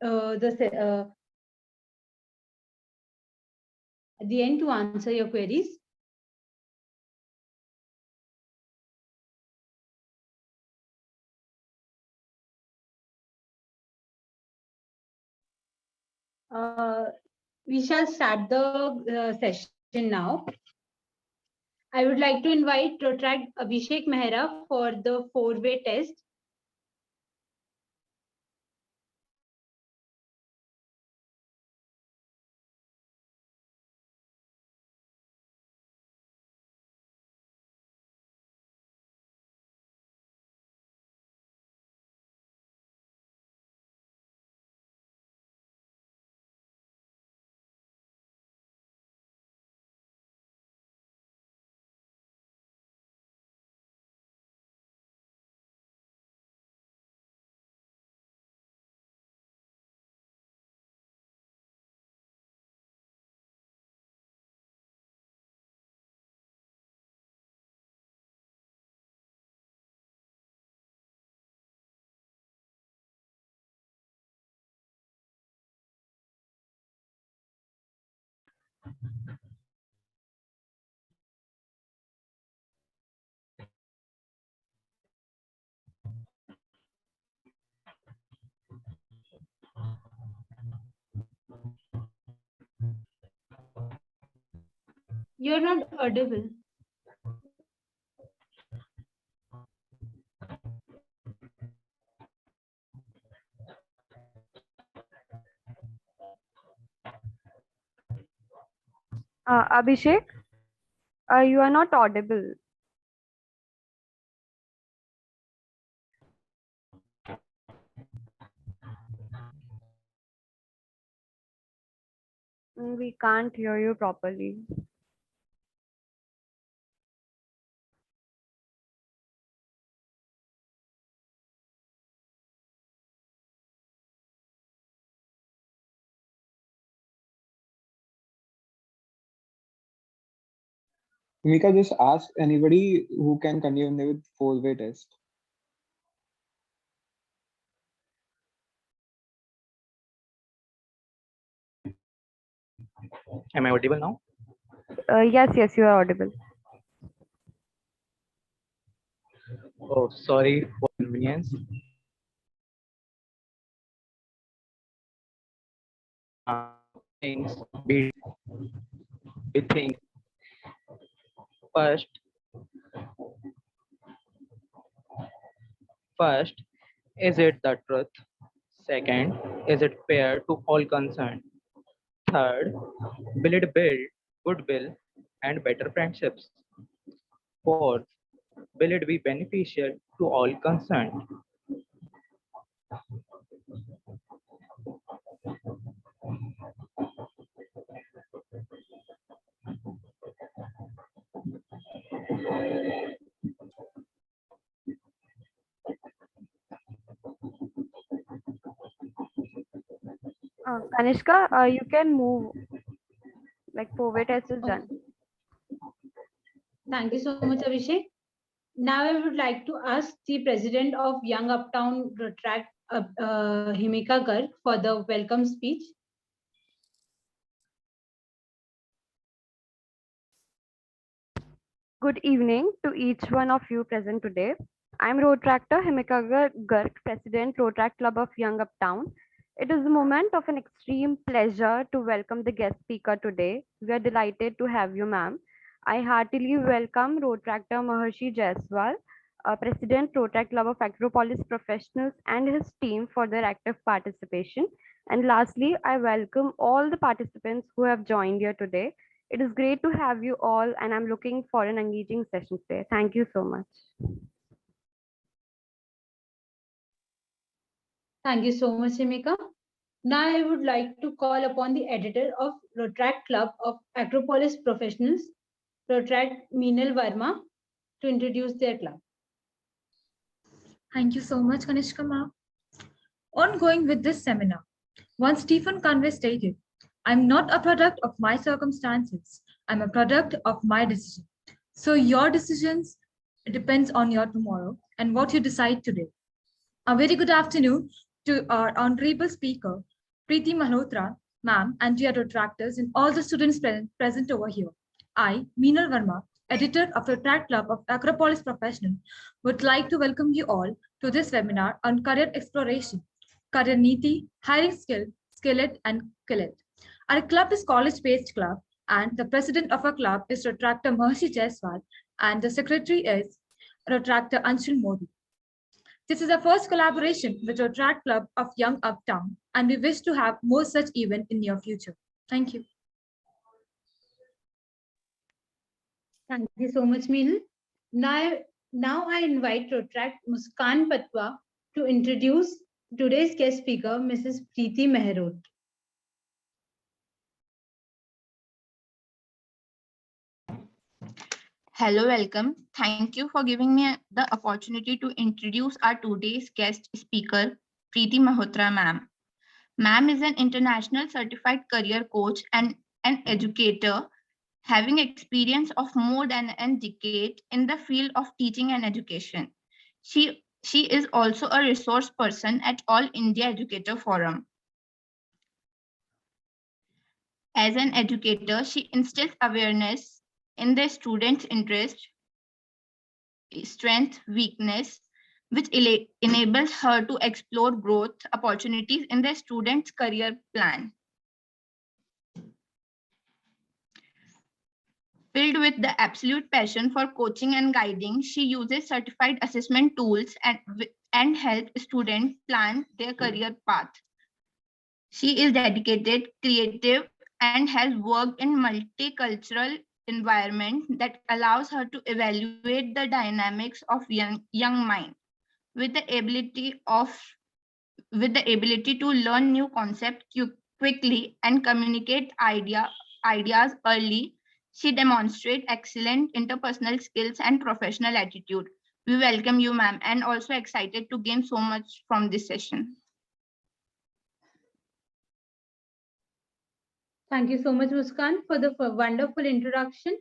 at the end to answer your queries. We shall start the session now. I would like to invite Protract Abhishek Mehra for the four-way test. You're not audible. Abhishek, you are not audible. We can't hear you properly. Mika, just ask anybody who can continue with four-way test. Am I audible now? Yes, you are audible. Oh, sorry for inconvenience. Things we think first. First, is it the truth? Second, is it fair to all concerned? Third, will it build goodwill and better friendships? Fourth, will it be beneficial to all concerned? Kanishka, you can move. Like four-way test is done. Thank you so much, Abhishek. Now I would like to ask the president of Young Uptown Protract, Himika Garg, for the welcome speech. Good evening to each one of you present today. I'm Road Tractor Himika Garg, President Road Track Club of Young Uptown. It is a moment of an extreme pleasure to welcome the guest speaker today. We are delighted to have you, ma'am. I heartily welcome Road Tractor Maharshi Jaiswal, President Road Track Club of Acropolis Professionals and his team for their active participation. And lastly, I welcome all the participants who have joined here today. It is great to have you all, and I'm looking for an engaging session today. Thank you so much. Thank you so much, Himika. Now I would like to call upon the editor of Protract Club of Acropolis Professionals, Protract Meenal Verma, to introduce their club. Thank you so much, Kanishka ma'am. Ongoing with this seminar, once Stephen Conway stated, I'm not a product of my circumstances, I'm a product of my decision. So your decisions depends on your tomorrow and what you decide today. A very good afternoon to our honorable speaker, Preeti Malhotra, ma'am, and dear detractors, and all the students present over here. I, Meenal Verma, editor of the Track Club of Acropolis Professional, would like to welcome you all to this webinar on career exploration, career niti, hiring skill, skill it, and kill it. Our club is college-based club, and the president of our club is Retractor Maharshi Jaiswal, and the secretary is Retractor Anshul Modi. This is our first collaboration with the Track Club of Young Uptown, and we wish to have more such events in near future. Thank you. Thank you so much, Meenal. Now I invite Retract Muskan Patwa to introduce today's guest speaker, Mrs. Preeti Mehrot. Hello, welcome. Thank you for giving me the opportunity to introduce our today's guest speaker, Preeti Malhotra ma'am. Ma'am is an international certified career coach and an educator, having experience of more than a decade in the field of teaching and education. She is also a resource person at All India Educator Forum. As an educator, she instills awareness in the student's interest, strength, weakness, which enables her to explore growth opportunities in the student's career plan. Filled with the absolute passion for coaching and guiding, she uses certified assessment tools and helps students plan their career path. She is dedicated, creative, and has worked in multicultural environment that allows her to evaluate the dynamics of young mind with the ability to learn new concepts quickly and communicate ideas early. She demonstrates excellent interpersonal skills and professional attitude. We welcome you, ma'am, and also excited to gain so much from this session. Thank you so much, Muskan, for the wonderful introduction.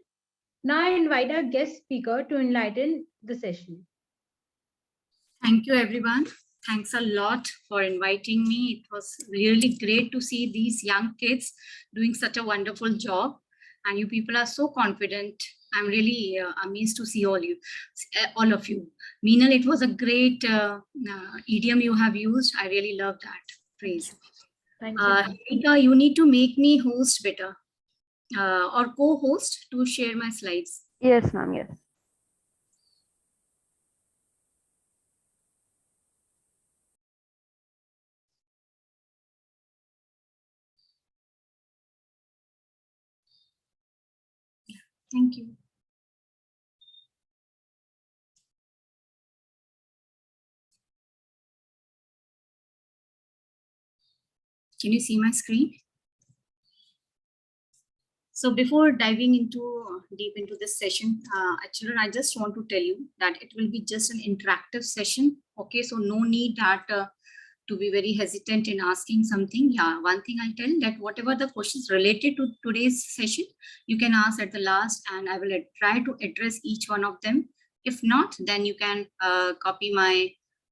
Now I invite our guest speaker to enlighten the session. Thank you, everyone. Thanks a lot for inviting me. It was really great to see these young kids doing such a wonderful job. And you people are so confident. I'm really amazed to see all of you. Meenal, it was a great idiom you have used. I really love that phrase. Thank you. Rita, you need to make me host better or co-host to share my slides. Yes, ma'am. Yes. Thank you. Can you see my screen? So before diving deep into this session, children, I just want to tell you that it will be just an interactive session. Okay, so no need that to be very hesitant in asking something. Yeah, one thing I'll tell that whatever the questions related to today's session, you can ask at the last, and I will try to address each one of them. If not, then you can copy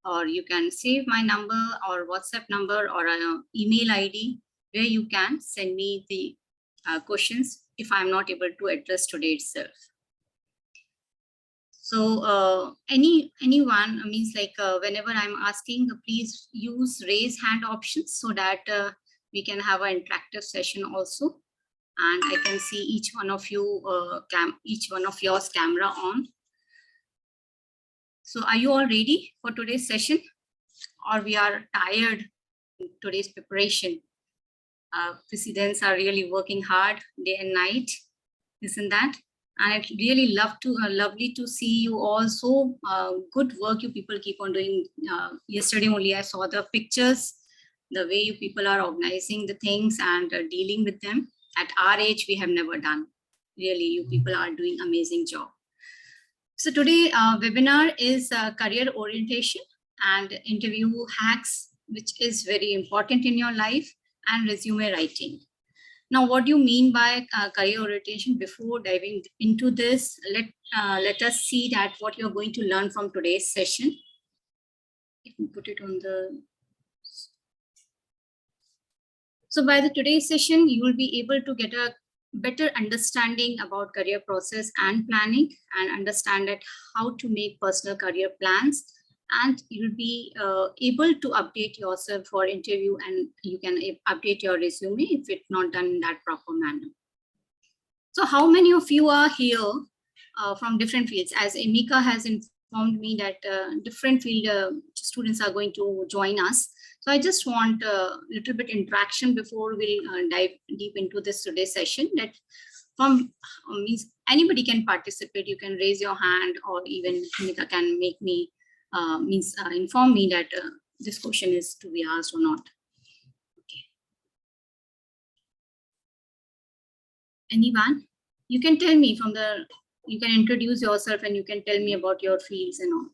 or you can save my number or WhatsApp number or an email ID where you can send me the questions if I'm not able to address today itself. So anyone means like whenever I'm asking, please use raise hand options so that we can have an interactive session also. And I can see each one of you, each one of yours camera on. So are you all ready for today's session, or we are tired in today's preparation? Presidents are really working hard day and night, isn't that? And I'd really lovely to see you all. So good work you people keep on doing. Yesterday only I saw the pictures, the way you people are organizing the things and dealing with them. At our age, we have never done. Really, you people are doing amazing job. So today webinar is career orientation and interview hacks, which is very important in your life, and resume writing. Now, what do you mean by career orientation? Before diving into this, let us see that what you're going to learn from today's session. You can put it on the So by the today's session, you will be able to get a better understanding about career process and planning, and understand that how to make personal career plans, and you'll be able to update yourself for interview, and you can update your resume if it's not done in that proper manner. So how many of you are here from different fields? As Emika has informed me that different field students are going to join us. So I just want a little bit interaction before we'll dive deep into this today's session. That from means anybody can participate. You can raise your hand, or even Emika can make me inform me that this question is to be asked or not. Okay. Anyone? You can tell me you can introduce yourself and you can tell me about your fields and all.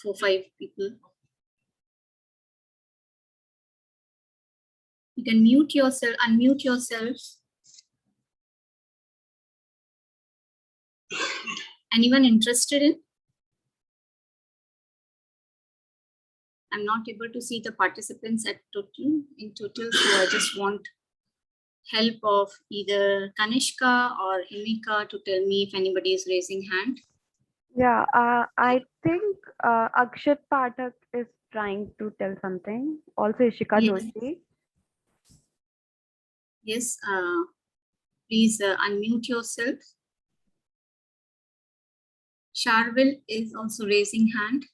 4, 5 people. You can unmute yourself. Anyone interested in? I'm not able to see the participants in total, so I just want help of either Kanishka or Himika to tell me if anybody is raising hand. Yeah, I think Akshat Pathak is trying to tell something. Also Ishika Yes. Joshi. Yes, please unmute yourself. Sharvil is also raising hand.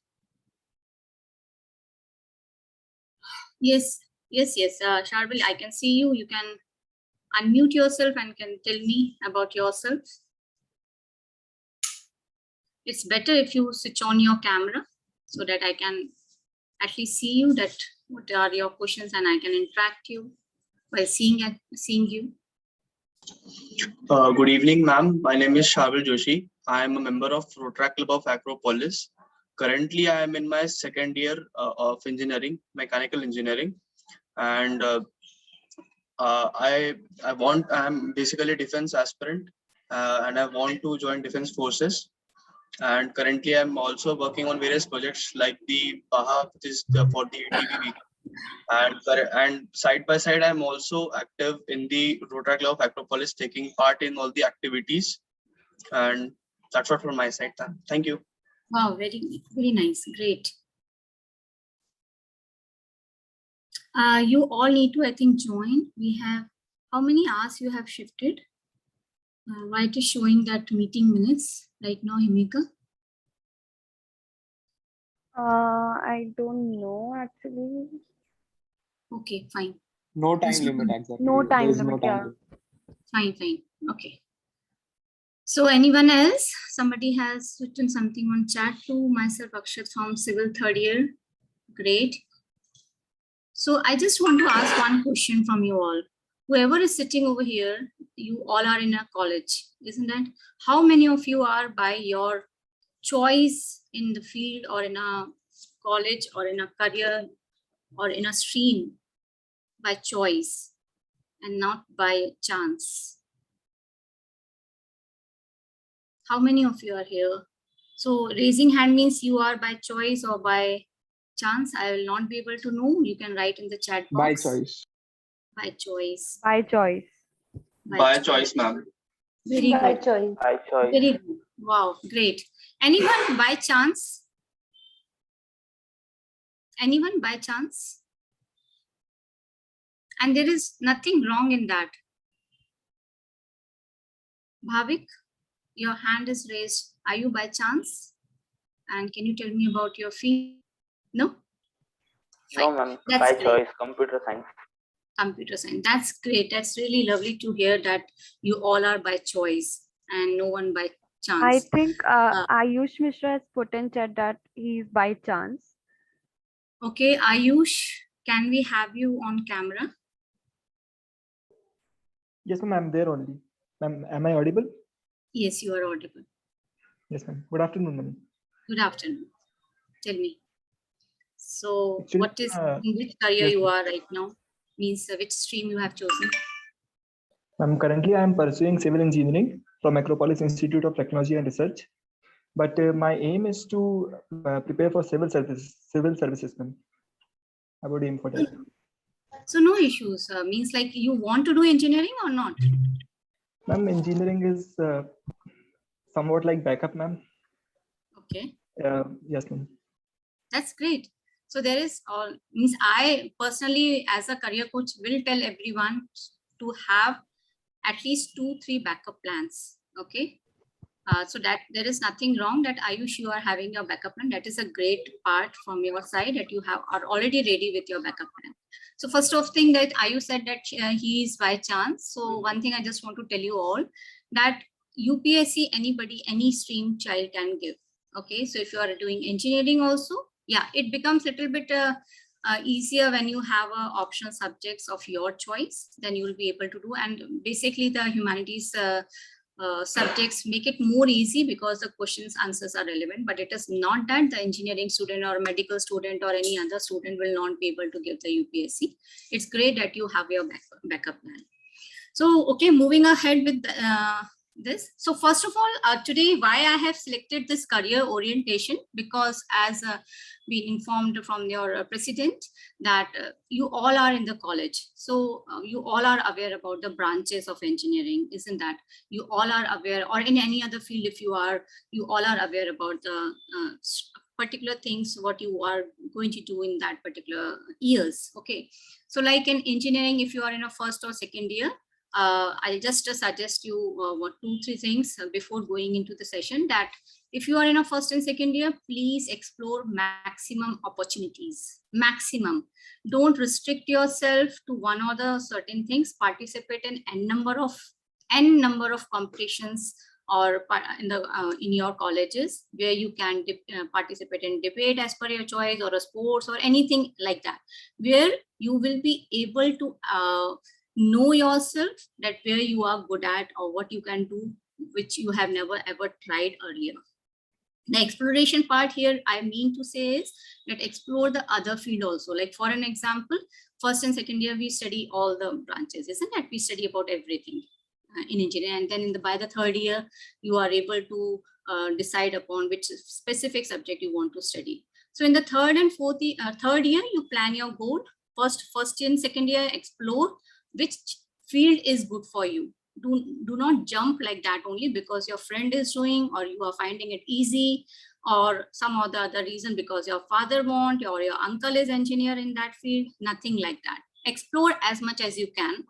Yes, Sharvil, I can see you. You can unmute yourself and can tell me about yourself. It's better if you switch on your camera so that I can at least see you, that what are your questions, and I can interact you by seeing you. Good evening, ma'am. My name is Sharvil Joshi. I am a member of Rotaract Club of Acropolis. Currently, I am in my second year of engineering, mechanical engineering, and I'm basically a defense aspirant, and I want to join defense forces. And currently, I'm also working on various projects like the BAHA, which is for the TVV. And side by side, I'm also active in the Rotaract Club of Acropolis, taking part in all the activities. And that's what from my side. Thank you. Wow, very nice, great. You all need to, I think, join. We have, how many hours you have shifted? Why it is showing that meeting minutes right now, Himika? I don't know actually. Okay, fine. No time Just limit exactly. No time There is limit, no time yeah. limit. Fine. Okay. So anyone else? Somebody has written something on chat too. Myself, Akshat from civil third year. Great. So I just want to ask one question from you all. Whoever is sitting over here, you all are in a college, isn't that? How many of you are by your choice in the field, or in a college, or in a career, or in a stream by choice and not by chance? How many of you are here? So raising hand means you are by choice or by chance. I will not be able to know. You can write in the chat By box. choice. By choice. By choice. By choice, ma'am. Very good. choice. By choice. Very good. Wow, great. Anyone by chance? Anyone by chance? And there is nothing wrong in that. Bhavik, your hand is raised. Are you by chance? And can you tell me about your field? No? No, Fine. ma'am. That's By great. choice, computer science. Computer science. That's great. That's really lovely to hear that you all are by choice and no one by chance. I think Ayush Mishra has put in chat that he's by chance. Okay, Ayush, can we have you on camera? Yes, ma'am, I'm there only. Ma'am, am I audible? Yes, you are audible. Yes, ma'am. Good afternoon, ma'am. Good afternoon. Tell me. So Actually, what is, in which career yes, you ma'am. are right now? Means which stream you have chosen? Ma'am, currently I am pursuing civil engineering from Acropolis Institute of Technology and Research. But my aim is to prepare for civil services, ma'am. I would aim for that. So no issues. Means like you want to do engineering or not? Ma'am, engineering is somewhat like backup, ma'am. Okay. Yes, ma'am. That's great. So there is all means I personally as a career coach will tell everyone to have at least 2-3 backup plans. Okay. So that there is nothing wrong that Ayush, you are having your backup plan. That is a great part from your side that you are already ready with your backup plan. So first of thing that Ayush said that he is by chance. So one thing I just want to tell you all that UPSC anybody, any stream child can give. Okay. So if you are doing engineering also, yeah, it becomes a little bit easier when you have optional subjects of your choice, then you will be able to do. And basically the humanities subjects make it more easy because the questions answers are relevant, but it is not that the engineering student or medical student or any other student will not be able to give the UPSC. It's great that you have your backup plan. So, okay, moving ahead with this. So first of all, today, why I have selected this career orientation, because as been informed from your president that you all are in the college. So you all are aware about the branches of engineering, isn't that? You all are aware, or in any other field, if you all are aware about the particular things, what you are going to do in that particular years. Okay. So like in engineering, if you are in a first or second year, I'll just suggest you 2-3 things before going into the session, that if you are in a first and second year, please explore maximum opportunities, maximum. Don't restrict yourself to one or the certain things. Participate in n number of competitions or in your colleges where you can participate in debate as per your choice, or a sports or anything like that, where you will be able to know yourself, that where you are good at or what you can do, which you have never ever tried earlier. The exploration part here, I mean to say, is that explore the other field also. Like for an example, first and second year, we study all the branches, isn't it? We study about everything in engineering. And then by the third year, you are able to decide upon which specific subject you want to study. So in the third year, you plan your goal. First and second year, explore which field is good for you. Do not jump like that only because your friend is doing, or you are finding it easy, or some other reason because your father want, or your uncle is engineer in that field. Nothing like that. Explore as much as you can.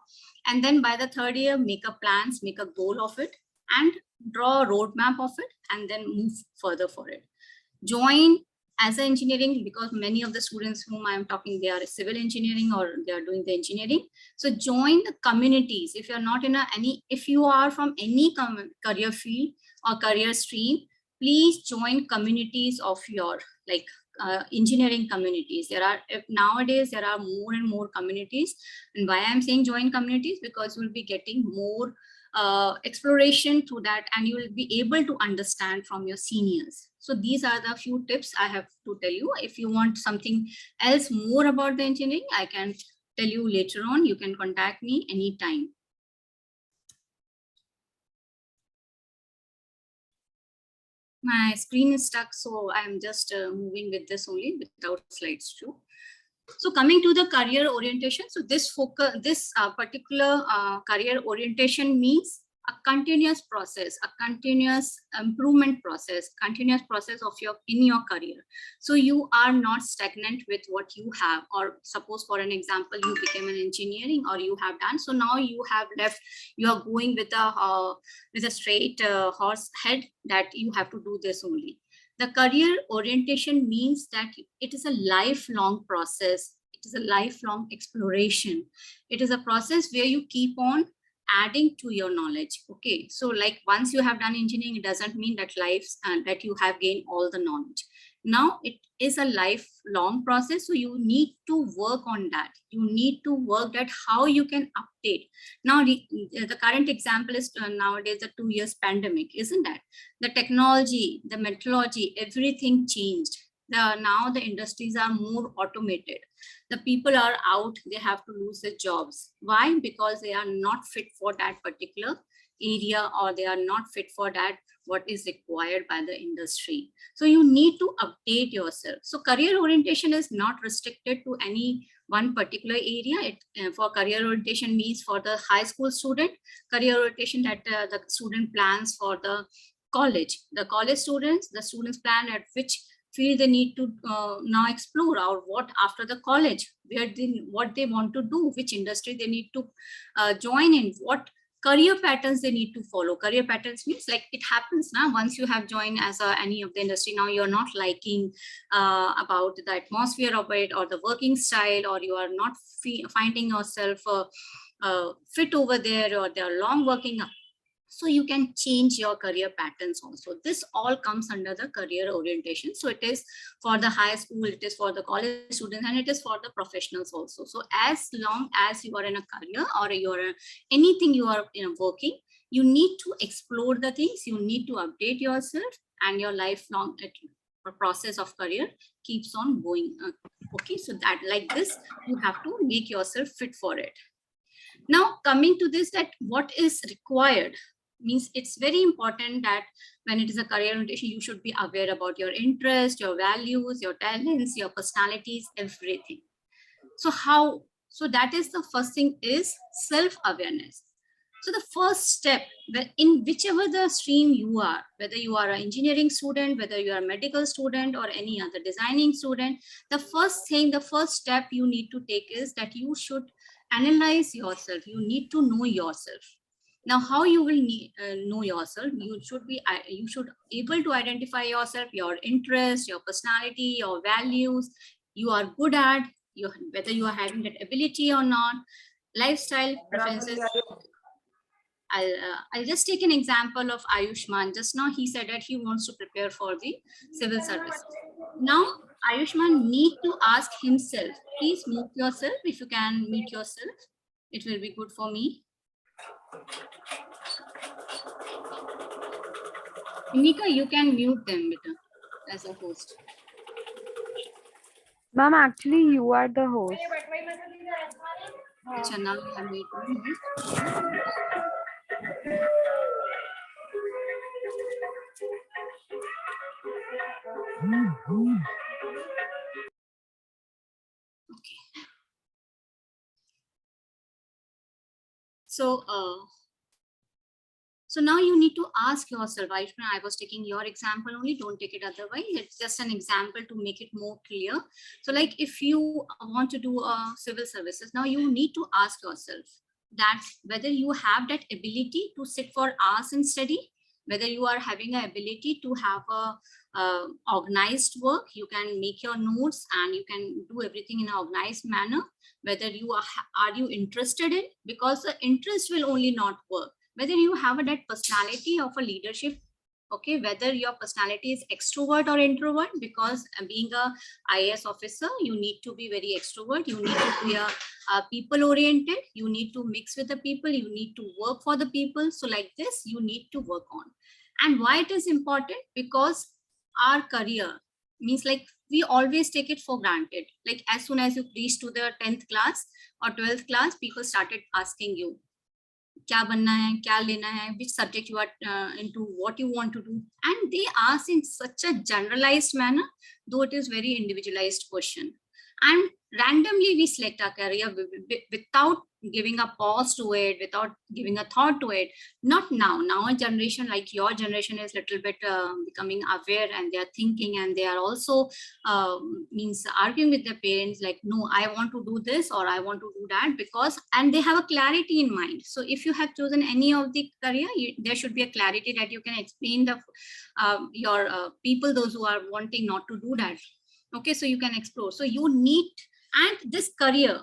And then by the third year, make a plans, make a goal of it, and draw a roadmap of it, and then move further for it. Join as an engineering, because many of the students whom I am talking, they are civil engineering or they are doing the engineering. So join the communities. If you're not in if you are from any career field or career stream, please join communities of your engineering communities. Nowadays there are more and more communities. And why I'm saying join communities, because you'll be getting more exploration through that, and you will be able to understand from your seniors. So these are the few tips I have to tell you. If you want something else more about the engineering, I can tell you later on. You can contact me anytime. My screen is stuck, so I'm just moving with this only without slides too. So coming to the career orientation, so this particular career orientation means a continuous process, a continuous improvement process, continuous process of in your career. So you are not stagnant with what you have, or suppose for an example, you became an engineering or you have done. So now you have left, you are going with a straight horse head that you have to do this only. The career orientation means that it is a lifelong process. It is a lifelong exploration. It is a process where you keep on adding to your knowledge. Okay, so like once you have done engineering, it doesn't mean that that you have gained all the knowledge. Now it is a lifelong process, so you need to work on that. You need to work at how you can update. Now the current example is nowadays the 2 years pandemic, isn't that? The technology, the methodology, everything changed. Now the industries are more automated. The people are out, they have to lose their jobs. Why? Because they are not fit for that particular area, or they are not fit for that what is required by the industry. So you need to update yourself. So career orientation is not restricted to any one particular area. For career orientation means for the high school student, career orientation that the student plans for the college. The college students, the students plan at which field they need to now explore, or what after the college, what they want to do, which industry they need to join in, what career patterns they need to follow. Career patterns means like it happens now once you have joined as any of the industry, now you're not liking about the atmosphere of it or the working style, or you are not finding yourself fit over there, or they're long working. So you can change your career patterns also. This all comes under the career orientation. So it is for the high school, it is for the college students, and it is for the professionals also. So as long as you are in a career, or you're anything you are working, you need to explore the things, you need to update yourself, and your lifelong process of career keeps on going. Okay, so that like this, you have to make yourself fit for it. Now coming to this, that what is required, means it's very important that when it is a career orientation, you should be aware about your interests, your values, your talents, your personalities, everything. So that is the first thing, is self-awareness. So the first step, in whichever the stream you are, whether you are an engineering student, whether you are a medical student, or any other designing student, the first thing, the first step you need to take is that you should analyze yourself. You need to know yourself. Now, how you will know yourself? You should be able to identify yourself, your interests, your personality, your values, you are good at, whether you are having that ability or not, lifestyle preferences. I'll just take an example of Ayushman. Just now he said that he wants to prepare for the civil service. Now Ayushman need to ask himself. Please mute yourself. If you can mute yourself, it will be good for me. Nika, you can mute them as a host. Ma'am, actually you are the host. Achha, now you have made me. Okay. So now you need to ask yourself, I was taking your example only, don't take it otherwise. It's just an example to make it more clear. So like if you want to do civil services, now you need to ask yourself that whether you have that ability to sit for hours and study, whether you are having an ability to have a organized work, you can make your notes and you can do everything in an organized manner, whether you are you interested in, because the interest will only not work. Whether you have that personality of a leadership, okay, whether your personality is extrovert or introvert, because being a IAS officer, you need to be very extrovert, you need to be a people oriented, you need to mix with the people, you need to work for the people. So like this, you need to work on. And why it is important? Because our career means like we always take it for granted. Like as soon as you reach to the 10th class or 12th class, people started asking you, kya banna hai, kya lena hai, which subject you are into, what you want to do. And they ask in such a generalized manner, though it is very individualized question. And randomly we select our career without giving a pause to it, without giving a thought to it. Not now. Now a generation like your generation is little bit becoming aware, and they are thinking, and they are also means arguing with their parents like, no, I want to do this or I want to do that, because, and they have a clarity in mind. So if you have chosen any of the career, there should be a clarity that you can explain the your people, those who are wanting not to do that. Okay, so you can explore. So you need, and this career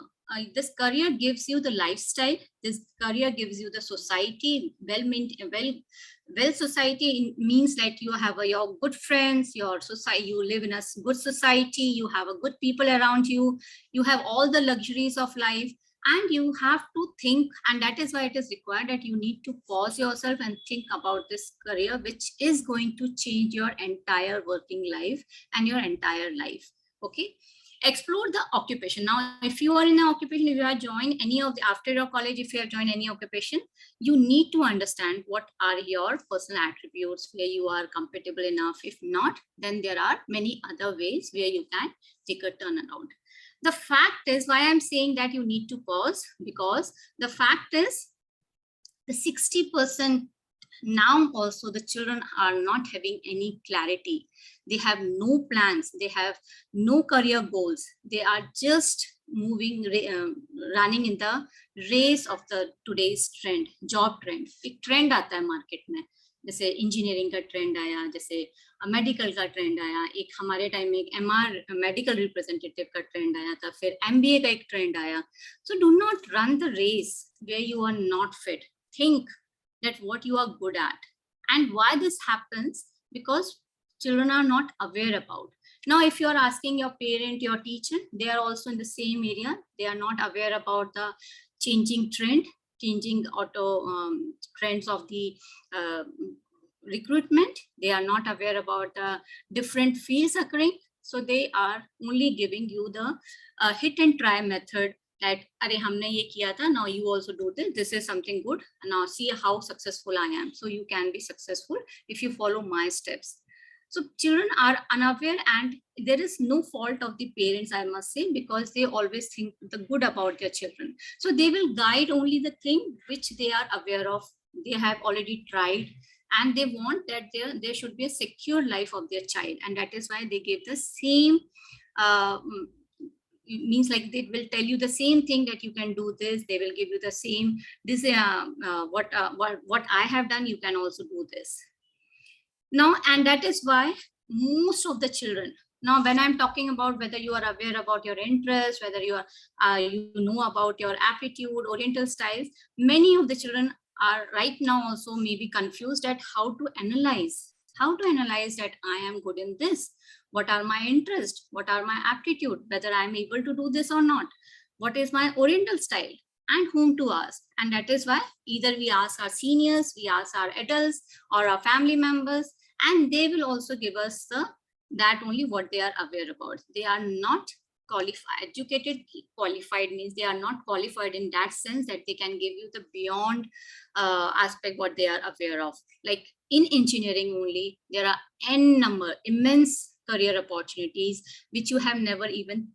gives you the lifestyle. This career gives you the society, well society means that you have your good friends, your society, you live in a good society, you have a good people around you, you have all the luxuries of life, and you have to think, and that is why it is required that you need to pause yourself and think about this career, which is going to change your entire working life and your entire life. Okay, explore the occupation. Now if you are in an occupation, if you have joined any of the, after your college, if you have joined any occupation, you need to understand what are your personal attributes, where you are compatible enough. If not, then there are many other ways where you can take a turnaround. The fact is, why I'm saying that you need to pause, because the fact is the 60% now also the children are not having any clarity. They have no plans. They have no career goals. They are just moving, running in the race of the today's trend, job trend. एक trend आता है market में, जैसे engineering का trend आया, जैसे medical का trend आया, एक हमारे टाइम में एक MR मेडिकल रिप्रेजेंटेटिव का ट्रेंड आया था, फिर MBA का एक ट्रेंड आया. So do not run the race where you are not fit. Think that what you are good at. And why this happens, because children are not aware about. Now, if you are asking your parent, your teacher, they are also in the same area. They are not aware about the changing trend, changing trends of the recruitment. They are not aware about the different fields occurring. So they are only giving you the hit and try method, that अरे हमने ये किया था, now you also do this. This is something good. Now see how successful I am. So you can be successful if you follow my steps. So children are unaware, and there is no fault of the parents, I must say, because they always think the good about their children. So they will guide only the thing which they are aware of. They have already tried, and they want that there should be a secure life of their child. And that is why they give the same, means like they will tell you the same thing, that you can do this. They will give you the same, this what I have done, you can also do this. Now, and that is why most of the children, now when I'm talking about whether you are aware about your interests, whether you are you know about your aptitude, oriental styles, many of the children are right now also maybe confused at how to analyze that I am good in this. What are my interests? What are my aptitude? Whether I'm able to do this or not? What is my oriental style? And whom to ask? And that is why either we ask our seniors, we ask our adults or our family members, and they will also give us that only what they are aware about. They are not qualified. Educated, qualified means they are not qualified in that sense that they can give you the beyond aspect what they are aware of. Like in engineering only, there are immense career opportunities which you have never even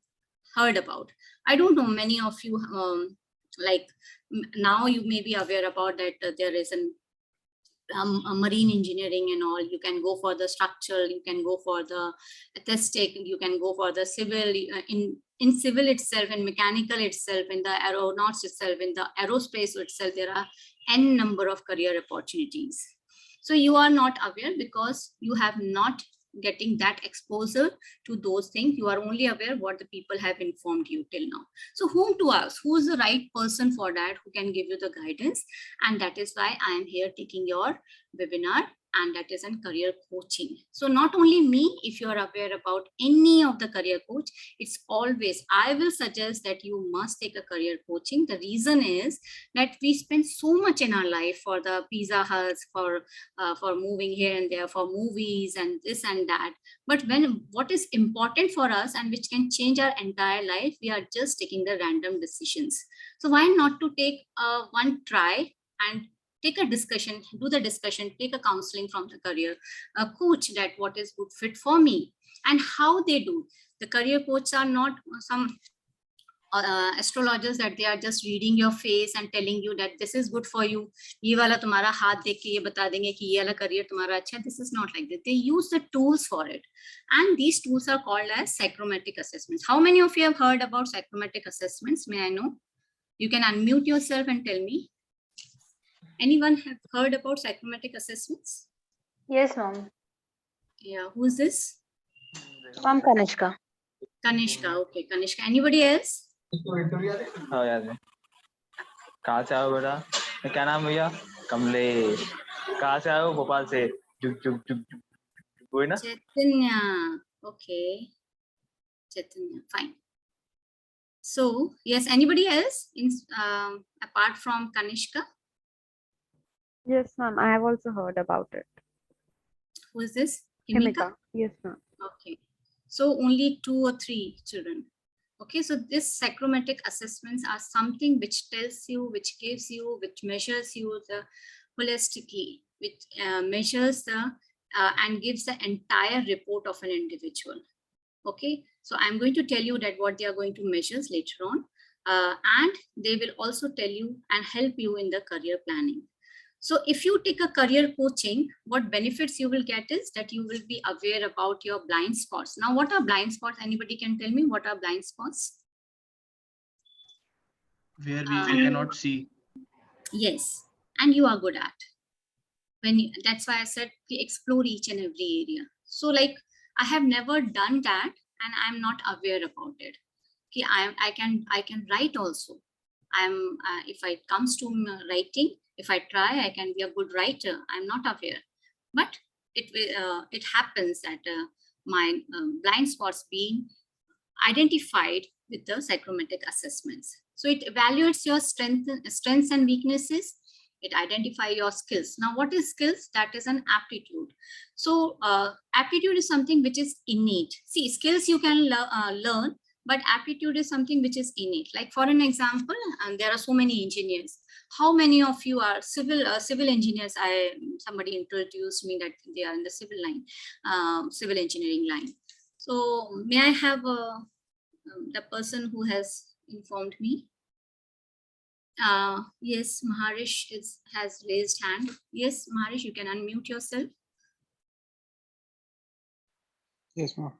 heard about. I don't know, many of you, like now you may be aware about that there is a marine engineering and all. You can go for the structural, you can go for the aesthetic, you can go for the civil, in civil itself, and mechanical itself, in the aeronauts itself, in the aerospace itself, there are n number of career opportunities. So you are not aware because you have not getting that exposure to those things. You are only aware what the people have informed you till now. So whom to ask? Who is the right person for that, who can give you the guidance? And that is why I am here taking your webinar, and that is in career coaching. So not only me, if you are aware about any of the career coach, it's always, I will suggest that you must take a career coaching. The reason is that we spend so much in our life for the Pizza Huts, for moving here and there, for movies and this and that. But when what is important for us and which can change our entire life, we are just taking the random decisions. So why not to take one try and take a discussion, do the discussion, take a counseling from the career coach, that what is good fit for me, and how they do. The career coaches are not some astrologers that they are just reading your face and telling you that this is good for you. ये वाला तुम्हारा हाथ देख के ये बता देंगे कि ये वाला career तुम्हारा अच्छा है. This is not like that. They use the tools for it, and these tools are called as psychrometric assessments. How many of you have heard about psychrometric assessments? May I know? You can unmute yourself and tell me. Anyone have heard about psychrometric assessments? Yes, ma'am. Yeah, who is this? I'm Kanishka. Kanishka, okay, Kanishka. Anybody else? हाँ याद है. कहाँ से आए हो बेटा? क्या नाम भैया? कमलेश. कहाँ से आए हो? भोपाल से. जुग जुग जुग जुग. कोई ना? Chaitanya. Okay. Chaitanya, fine. So yes, anybody else in apart from Kanishka? Yes, ma'am. I have also heard about it. Who is this? Himika. Yes, ma'am. Okay. So only 2 or 3 children. Okay, so this psychrometric assessments are something which tells you, which gives you, which measures you the holistically, which measures the and gives the entire report of an individual. Okay, so I'm going to tell you that what they are going to measure later on. And they will also tell you and help you in the career planning. So if you take a career coaching, what benefits you will get is that you will be aware about your blind spots. Now, what are blind spots? Anybody can tell me what are blind spots? Where we cannot see. Yes, and you are good at. That's why I said we explore each and every area. So like I have never done that and I'm not aware about it. Okay, I can write also. If it comes to writing, if I try, I can be a good writer. I'm not aware, but it happens that my blind spots being identified with the psychometric assessments. So it evaluates your strengths and weaknesses. It identifies your skills. Now, what is skills? That is an aptitude. So aptitude is something which is innate. See, skills you can learn, but aptitude is something which is innate. Like for an example, and there are so many engineers. How many of you are civil engineers? Somebody introduced me that they are in the civil line, civil engineering line. So may I have the person who has informed me? Yes, Maharish has raised hand. Yes, Maharish, you can unmute yourself. Yes, ma'am.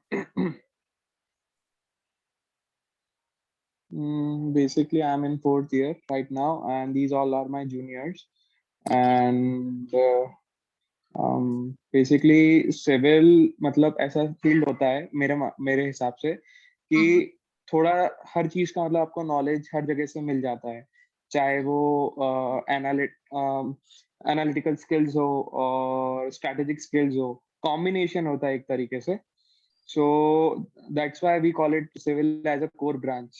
Basically, I'm in 4th year right now, and these all are my juniors. And basically, civil मतलब ऐसा field होता है मेरे हिसाब से कि थोड़ा हर चीज का मतलब आपको नॉलेज हर जगह से मिल जाता है, चाहे वो एनालिटिकल स्किल्स हो और स्ट्रेटेजिक स्किल्स हो, कॉम्बिनेशन होता है एक तरीके से. So that's why we call it civil as a core branch.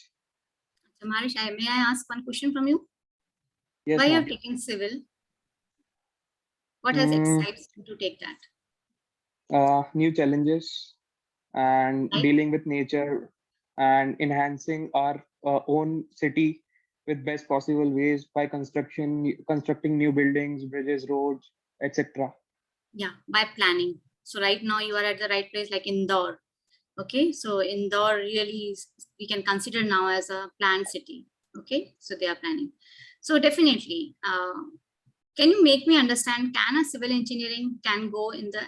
So Maharish, may I ask one question from you? Yes, why you ma'am. have taken civil? What has excited you to take that? New challenges and dealing with nature and enhancing our own city with best possible ways by constructing new buildings, bridges, roads, etc. Yeah, by planning. So right now you are at the right place, like Indore. Okay, so Indore really we can consider now as a planned city. Okay, so they are planning. So definitely, can you make me understand, can a civil engineering can go in the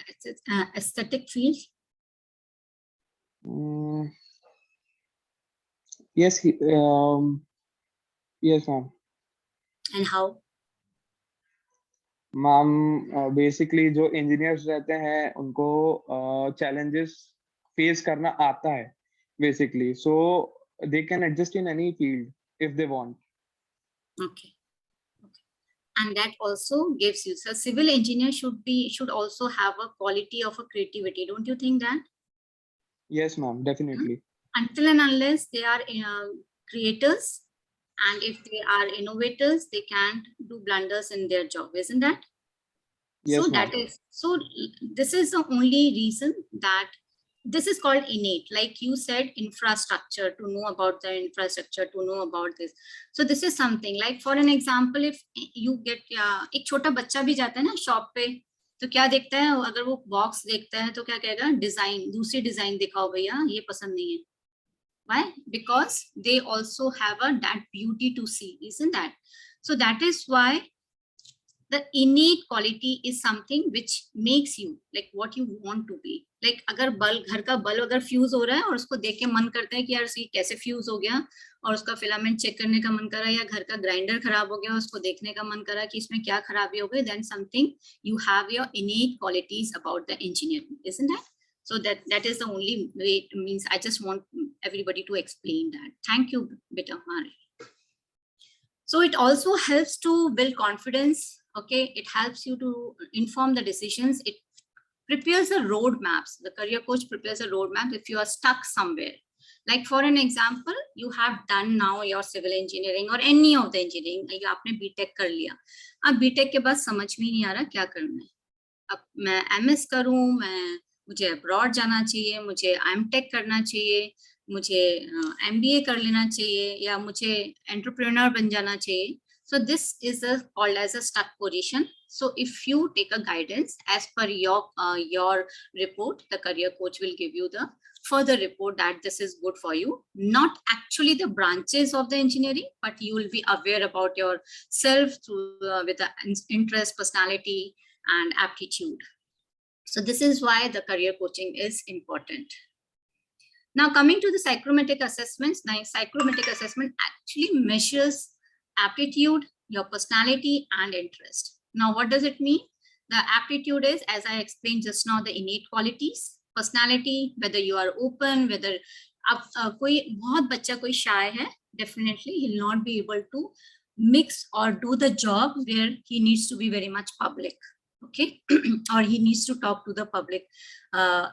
aesthetic field? Yes, yes, ma'am. And how? Ma'am basically जो engineers रहते हैं उनको challenges face करना आता है basically, so they can adjust in any field if they want. Okay. And that also gives you, so civil engineer should also have a quality of a creativity, don't you think that? Yes, ma'am, definitely. Until and unless they are creators, and if they are innovators, they can't do blunders in their job, isn't that? Yes, so ma'am. that is, so this is the only reason that this is called innate. Like you said, infrastructure, to know about the infrastructure, to know about this. So this is something like, for an example, if you get एक छोटा बच्चा भी जाता है ना shop पे, तो क्या देखता है, अगर वो बॉक्स देखता है तो क्या कहेगा, डिजाइन, दूसरी डिजाइन दिखाओ भैया, ये पसंद नहीं है. Why? Because they also have that beauty to see, isn't that? So that is why the innate quality is something which makes you like what you want to be. Like अगर घर का bulb अगर fuse हो रहा है और उसको देख के मन करता है कि यार ये कैसे फ्यूज हो गया, और उसका फिलामेंट चेक करने का मन करा, या घर का ग्राइंडर खराब हो गया, उसको देखने का मन करा कि इसमें क्या खराबी हो गई, then something you have your innate qualities about the engineering, isn't that? So that is the only way. It means I just want everybody to explain that. Thank you, Beta Mari. So it also helps to build confidence. Okay, it helps you to inform the decisions. It prepares the roadmaps. The career coach prepares a roadmap if you are stuck somewhere. Like for an example, you have done now your civil engineering or any of the engineering. Like आपने B.Tech कर लिया. अब B.Tech के बाद समझ में नहीं आ रहा क्या करना है. अब मैं MS करूँ, मुझे अब्रॉड जाना चाहिए, मुझे M.Tech करना चाहिए, मुझे MBA कर लेना चाहिए, या मुझे एंटरप्रेन्योर बन जाना चाहिए. So this is called as a stuck position. So if you take a guidance as per your report, the career coach will give you the further report that this is good for you. Not actually the branches of the engineering, but you will be aware about yourself through with the interest, personality, and aptitude. So this is why the career coaching is important. Now coming to the psychometric assessments, now psychometric assessment actually measures aptitude, your personality, and interest. Now what does it mean? The aptitude is, as I explained just now, the innate qualities. Personality, whether you are open, whether कोई बहुत बच्चा कोई shy है, definitely he'll not be able to mix or do the job where he needs to be very much public, okay? Or he needs to talk to the public.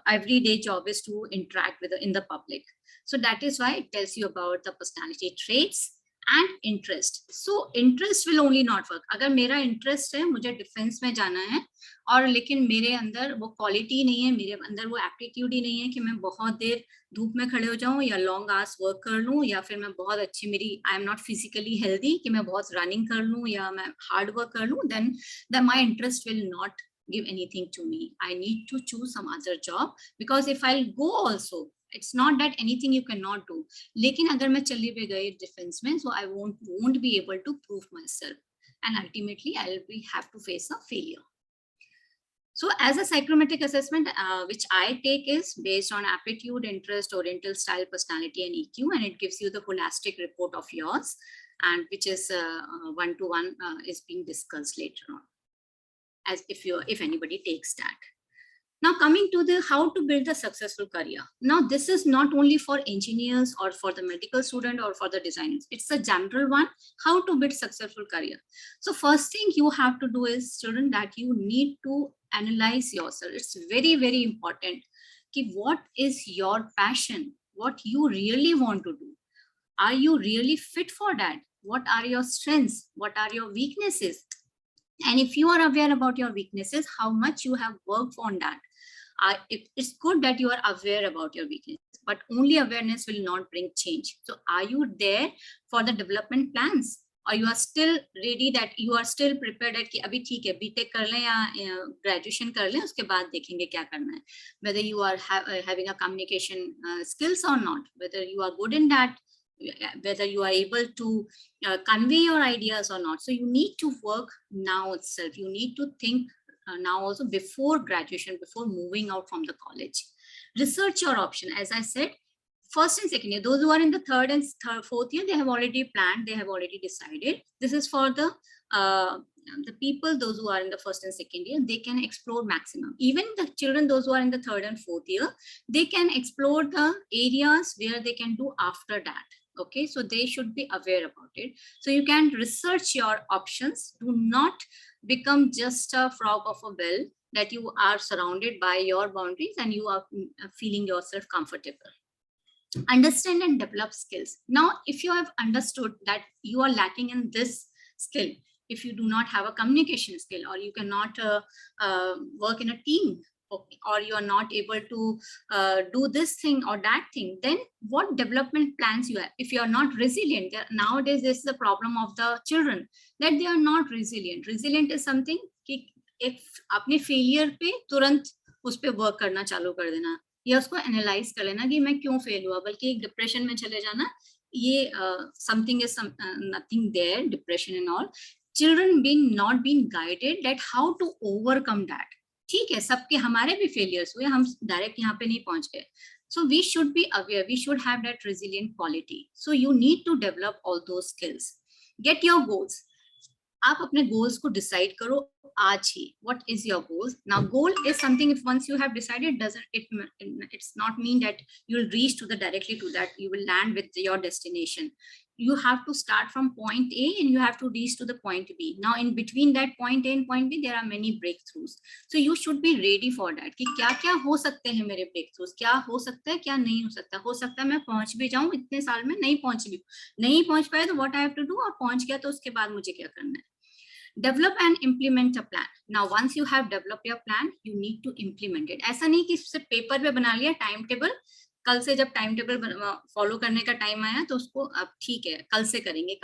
Everyday job is to interact with in the public. So that is why it tells you about the personality traits and interest. So interest will only not work. अगर मेरा interest है, मुझे defense में जाना है, और लेकिन मेरे अंदर वो quality नहीं है, मेरे अंदर वो aptitude ही नहीं है कि मैं बहुत देर धूप में खड़े हो जाऊं या long hours work कर लूं, या फिर मैं बहुत अच्छी I am not physically healthy कि मैं बहुत running कर लूं या मैं hard work कर लूं, then my interest will not give anything to me. I need to choose some other job, because if I'll go also, it's not that anything you cannot do. लेकिन अगर मैं चली भी गई defense में, so I won't be able to prove myself, and ultimately I'll have to face a failure. So as a psychometric assessment, which I take, is based on aptitude, interest, oriental style, personality, and EQ, and it gives you the holistic report of yours, and which is one-to-one is being discussed later on, as if anybody takes that. Now coming to the how to build a successful career. Now this is not only for engineers or for the medical student or for the designers. It's a general one, how to build successful career. So first thing you have to do is, student, that you need to analyze yourself. It's very, very important. Ki what is your passion? What you really want to do? Are you really fit for that? What are your strengths? What are your weaknesses? And if you are aware about your weaknesses, how much you have worked on that. It's good that you are aware about your weaknesses, but only awareness will not bring change. So are you there for the development plans? Or you are still ready, that you are still prepared that कि अभी ठीक है, B.Tech कर लें या graduation कर लें, उसके बाद देखेंगे क्या करना है. Whether you are having a communication skills or not, whether you are good in that, whether you are able to convey your ideas or not. So you need to work now itself. You need to think now also before graduation, before moving out from the college. Research your option. As I said, first and second year, those who are in the third and fourth year, they have already planned, they have already decided. This is for the people, those who are in the first and second year, they can explore maximum. Even the children, those who are in the third and fourth year, they can explore the areas where they can do after that. Okay, so they should be aware about it. So you can research your options. Do not become just a frog of a bell, that you are surrounded by your boundaries and you are feeling yourself comfortable. Understand and develop skills. Now, if you have understood that you are lacking in this skill, if you do not have a communication skill, or you cannot work in a team, or you are not able to do this thing or that thing, then what development plans you have? If you are not resilient, nowadays this is the problem of the children, that they are not resilient. Resilient is something कि एक अपने failure पे तुरंत उस पे work करना चालू कर देना, या उसको analyze कर लेना कि मैं क्यों fail हुआ, बल्कि एक depression में चले जाना. ये something is nothing there, depression and all. Children not being guided that how to overcome that. ठीक है, सबके हमारे भी failures हुए, हम direct यहाँ पे नहीं पहुंच गए. So we should be aware, we should have that resilient quality. So you need to develop all those skills. Get your goals. आप अपने goals को decide करो आज ही. What is your goals? Now goal is something, if once you have decided, it's not mean that you will reach to the directly to that, you will land with your destination. You have to start from point A and you have to reach to the point B. Now in between that point A and point B, there are many breakthroughs. So you should be ready for that. कि क्या क्या हो सकते हैं मेरे breakthroughs, क्या हो सकता है, क्या नहीं हो सकता है मैं पहुंच भी जाऊं इतने साल में, नहीं पहुंच पाए तो what I have to do, और पहुंच गया तो उसके बाद मुझे क्या करना है. Develop and implement a plan. Now once you have developed your plan, you need to implement it. ऐसा नहीं कि सिर्फ पेपर पे बना लिया टाइम टेबल, कल से जब टाइम टेबल फॉलो करने का टाइम आया तो उसको अब ठीक है कल से करेंगे.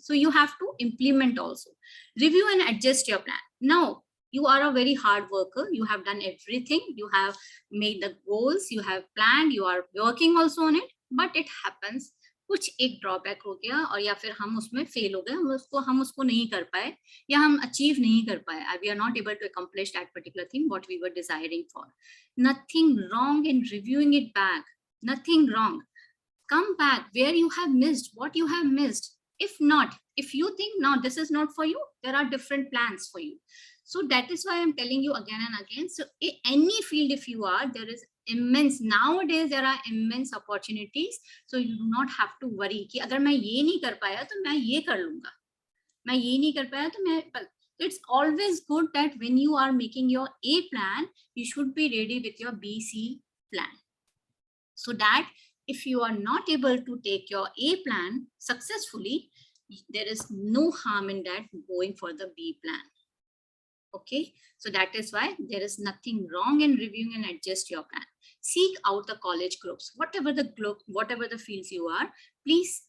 So you have to implement also. Review and adjust your plan. Now You are a very hard worker. You have done everything. You have made the goals. You have planned. You are working also on it. But it happens. कुछ एक drawback हो गया और या फिर हम उसमें fail हो गए, हम उसको नहीं कर पाए या हम अचीव नहीं कर पाए. We are not able to accomplish that particular thing what we were desiring for. Nothing wrong in reviewing it back. Nothing wrong. Come back where you have missed, what you have missed. If not, if you think no, this is not for you, there are different plans for you. So that is why I'm telling you again and again. So in any field, if you are, there is immense, nowadays there are immense opportunities. So you do not have to worry कि अगर मैं ये नहीं कर पाया तो मैं ये कर लूंगा, मैं ये नहीं कर पाया तो मैं. It's always good that when you are making your A plan, you should be ready with your BC plan. So that if you are not able to take your A plan successfully, there is no harm in that going for the B plan. Okay, so that is why there is nothing wrong in reviewing and adjust your plan. Seek out the college groups, whatever the fields you are, please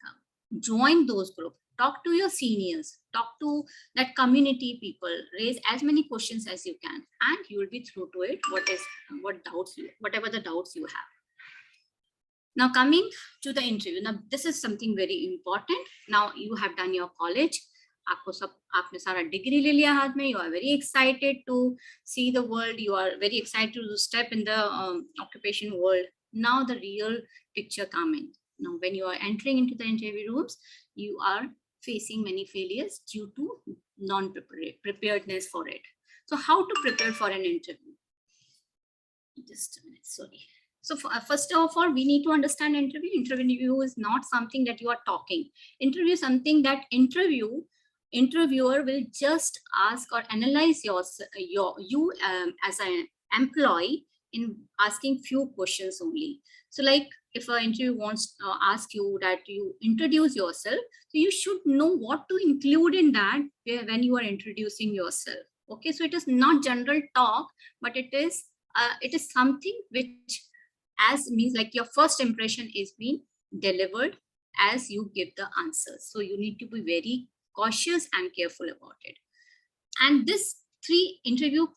join those groups. Talk to your seniors, talk to that community people, raise as many questions as you can, and you will be through to it. Whatever the doubts you have. Now coming to the interview. Now this is something very important. Now you have done your college. आपने सारा degree ले लिया हाथ में. You are very excited to see the world. You are very excited to step in the occupation world. Now the real picture coming. Now when you are entering into the interview rooms, you are facing many failures due to non-preparedness for it. So how to prepare for an interview? Just a minute, sorry. So first of all, we need to understand interview. Interview is not something that you are talking. Interview is something that interviewer will just ask or analyze you as an employee in asking few questions only. So like if an interview wants to ask you that you introduce yourself, so you should know what to include in that when you are introducing yourself. Okay, so it is not general talk, but it is something which as means like your first impression is being delivered as you give the answers. So you need to be very cautious and careful about it. And this three interview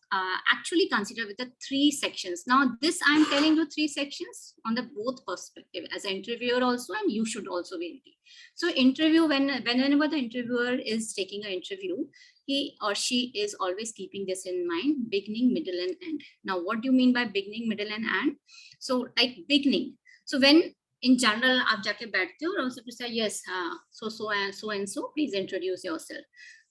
actually consider with the 3 sections. Now this I'm telling you 3 sections on the both perspective as an interviewer also, and you should also be ready. So interview, whenever the interviewer is taking an interview, he or she is always keeping this in mind: beginning, middle, and end. Now what do you mean by beginning, middle, and end? So like beginning. So when in general आप जाके बैठते हो और उनसे पूछते हैं yes so and so please introduce yourself.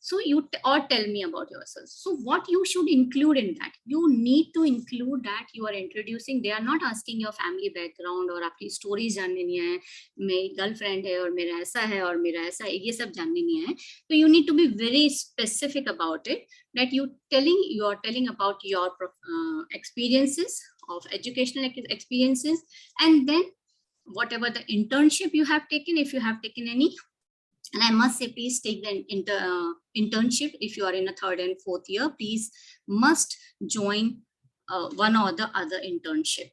So you or tell me about yourself. So what you should include in that? You need to include that you are introducing. They are not asking your family background और आपकी stories जाननी नहीं है, मेरी girlfriend है और मेरा ऐसा है और मेरा ऐसा है, ये सब जाननी नहीं है. So you need to be very specific about it. That you are telling about your experiences of educational experiences, and then whatever the internship you have taken, if you have taken any. And I must say, please take the internship. If you are in a 3rd and 4th year, please must join one or the other internship.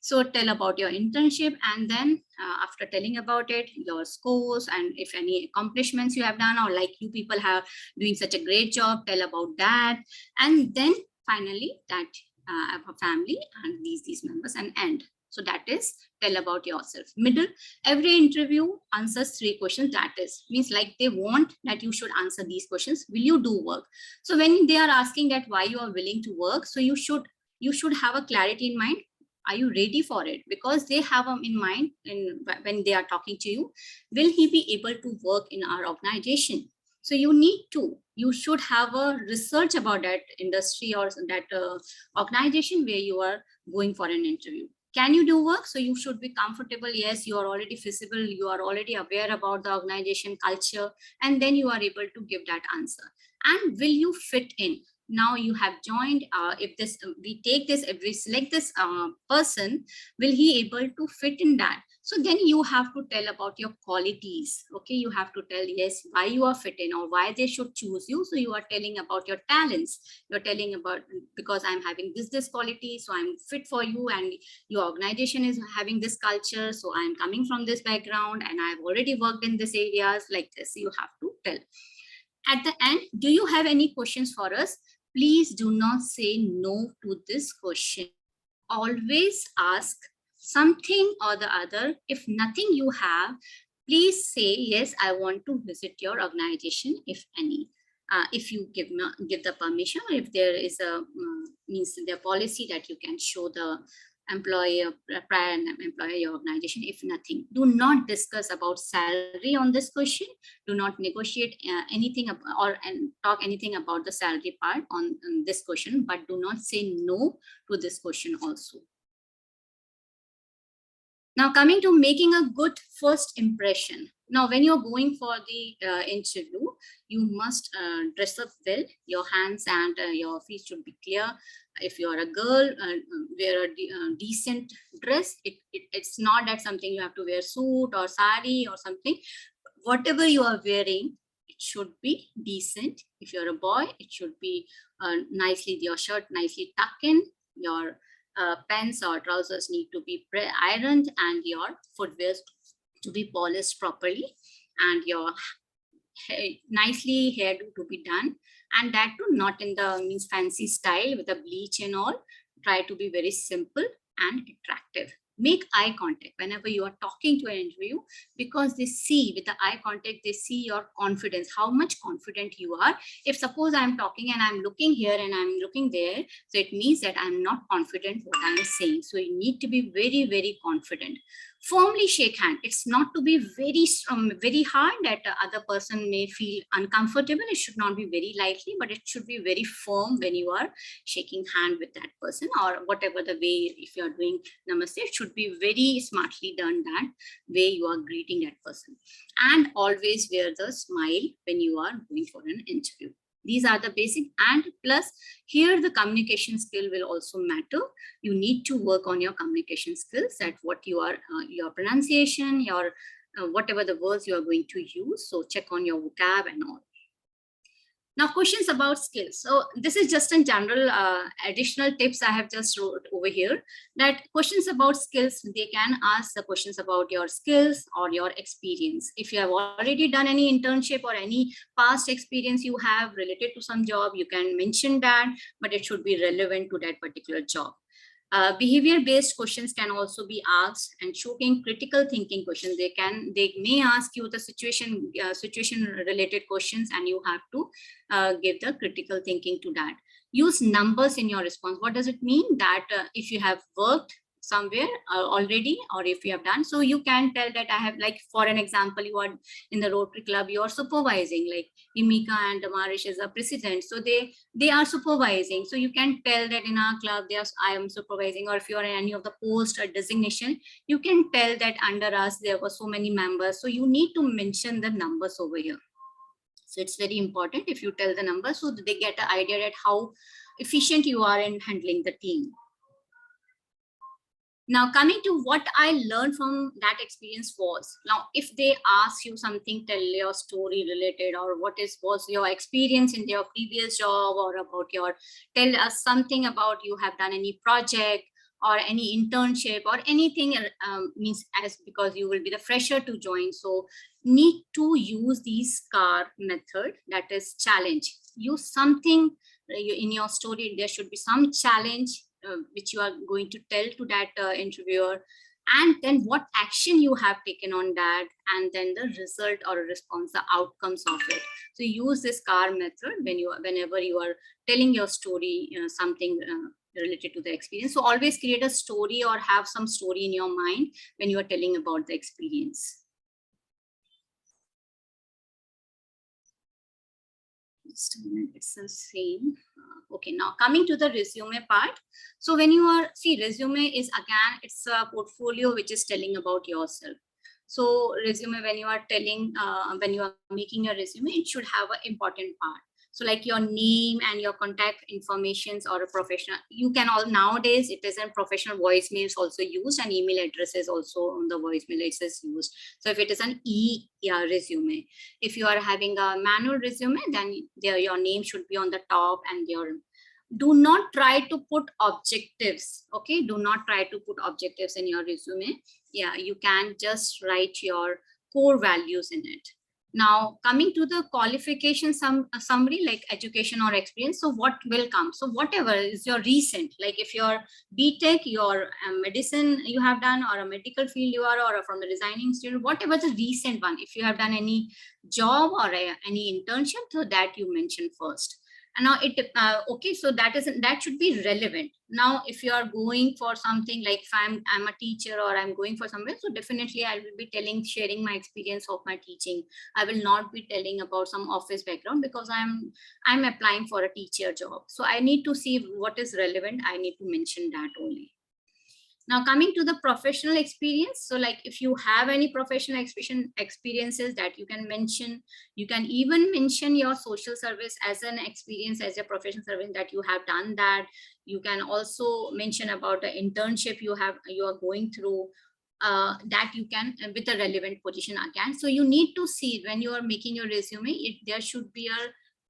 So tell about your internship, and then after telling about it, your scores, and if any accomplishments you have done, or like you people have doing such a great job, tell about that. And then finally that I have a family and these members, and end. So that is tell about yourself. Middle, every interview answers 3 questions. That is means like they want that you should answer these questions. Will you do work? So when they are asking that why you are willing to work, so you should have a clarity in mind. Are you ready for it? Because they have in mind when they are talking to you, will he be able to work in our organization? So you should have a research about that industry or that organization where you are going for an interview. Can you do work? So you should be comfortable. Yes, you are already feasible. You are already aware about the organization culture, and then you are able to give that answer. And will you fit in? Now you have joined. If we select this person, will he able to fit in that? So then you have to tell about your qualities. Okay, you have to tell yes why you are fit in or why they should choose you. So you are telling about your talents. You're telling about because I'm having this quality, so I'm fit for you, and your organization is having this culture, so I'm coming from this background and I've already worked in this areas like this. You have to tell. At the end, do you have any questions for us? Please do not say no to this question. Always ask something or the other. If nothing you have, please say, yes, I want to visit your organization, if any. If you give the permission, or if there is a means their policy that you can show the employer, prior employer, your organization. If nothing, do not discuss about salary on this question. Do not negotiate anything or talk anything about the salary part on this question, but do not say no to this question also. Now, coming to making a good first impression. Now, when you're going for the interview, you must dress up well. Your hands and your feet should be clear. If you're a girl, wear a decent dress. It's not that something you have to wear suit or sari or something. Whatever you are wearing, it should be decent. If you're a boy, it should be nicely, your shirt nicely tucked in. Your pants or trousers need to be ironed, and your footwear to be polished properly, and your nicely hairdo to be done, and that too not in the means fancy style with a bleach and all. Try to be very simple and attractive. Make eye contact whenever you are talking to an interview, because they see with the eye contact, they see your confidence, how much confident you are. If suppose I'm talking and I'm looking here and I'm looking there, so it means that I'm not confident what I'm saying. So you need to be very, very confident. Firmly shake hand. It's not to be very hard that the other person may feel uncomfortable. It should not be very lightly, but it should be very firm when you are shaking hand with that person, or whatever the way. If you are doing namaste, it should be very smartly done that way you are greeting that person. And always wear the smile when you are going for an interview. These are the basic, and plus here the communication skill will also matter. You need to work on your communication skills, at what you are, your pronunciation, your whatever the words you are going to use. So check on your vocab and all. Now, questions about skills. So this is just in general additional tips I have just wrote over here, that questions about skills, they can ask the questions about your skills or your experience. If you have already done any internship or any past experience you have related to some job, you can mention that, but it should be relevant to that particular job. Behavior-based questions can also be asked, and showing critical thinking questions. They may ask you the situation-related questions, and you have to give the critical thinking to that. Use numbers in your response. What does it mean? That if you have worked somewhere already, or if you have done, so you can tell that I have, like for an example, you are in the Rotary Club, you are supervising, like Himika and Damarish is a president, so they are supervising. So you can tell that in our club I am supervising, or if you are in any of the post or designation, you can tell that under us there were so many members. So you need to mention the numbers over here. So it's very important if you tell the numbers, so that they get an idea that how efficient you are in handling the team. Now, coming to what I learned from that experience was, now if they ask you something, tell your story related, or what was your experience in your previous job, or about tell us something about you have done any project or any internship or anything, means as because you will be the fresher to join. So need to use the SCAR method, that is challenge. Use something in your story. There should be some challenge which you are going to tell to that interviewer, and then what action you have taken on that, and then the result or response, the outcomes of it. So use this SCAR method whenever you are telling your story, something related to the experience. So always create a story or have some story in your mind when you are telling about the experience. Just a minute, it's the same. Okay, now coming to the resume part. So when you are, resume is again, it's a portfolio which is telling about yourself. So resume, when you are telling, when you are making a resume, it should have an important part. So like your name and your contact informations, or a professional, you can all nowadays, it is in professional voicemails also used, and email address is also on the voicemail it is used. So if it is an resume, if you are having a manual resume, then your name should be on the top, and do not try to put objectives. Okay, do not try to put objectives in your resume. Yeah, you can just write your core values in it. Now, coming to the qualification summary, like education or experience. So what will come? So whatever is your recent, like if you're BTech, your medicine you have done, or a medical field you are, or from the designing student, whatever the recent one. If you have done any job or any internship, so that you mention first. And now okay, so that should be relevant. Now, if you are going for something like if I'm a teacher or I'm going for somewhere, so definitely I will be sharing my experience of my teaching. I will not be telling about some office background, because I'm applying for a teacher job. So I need to see what is relevant. I need to mention that only. Now, coming to the professional experience. So like if you have any professional experiences that you can mention, you can even mention your social service as an experience, as a professional service that you have done that. You can also mention about the internship you are going through, that you can with a relevant position again. So you need to see when you are making your resume, there should be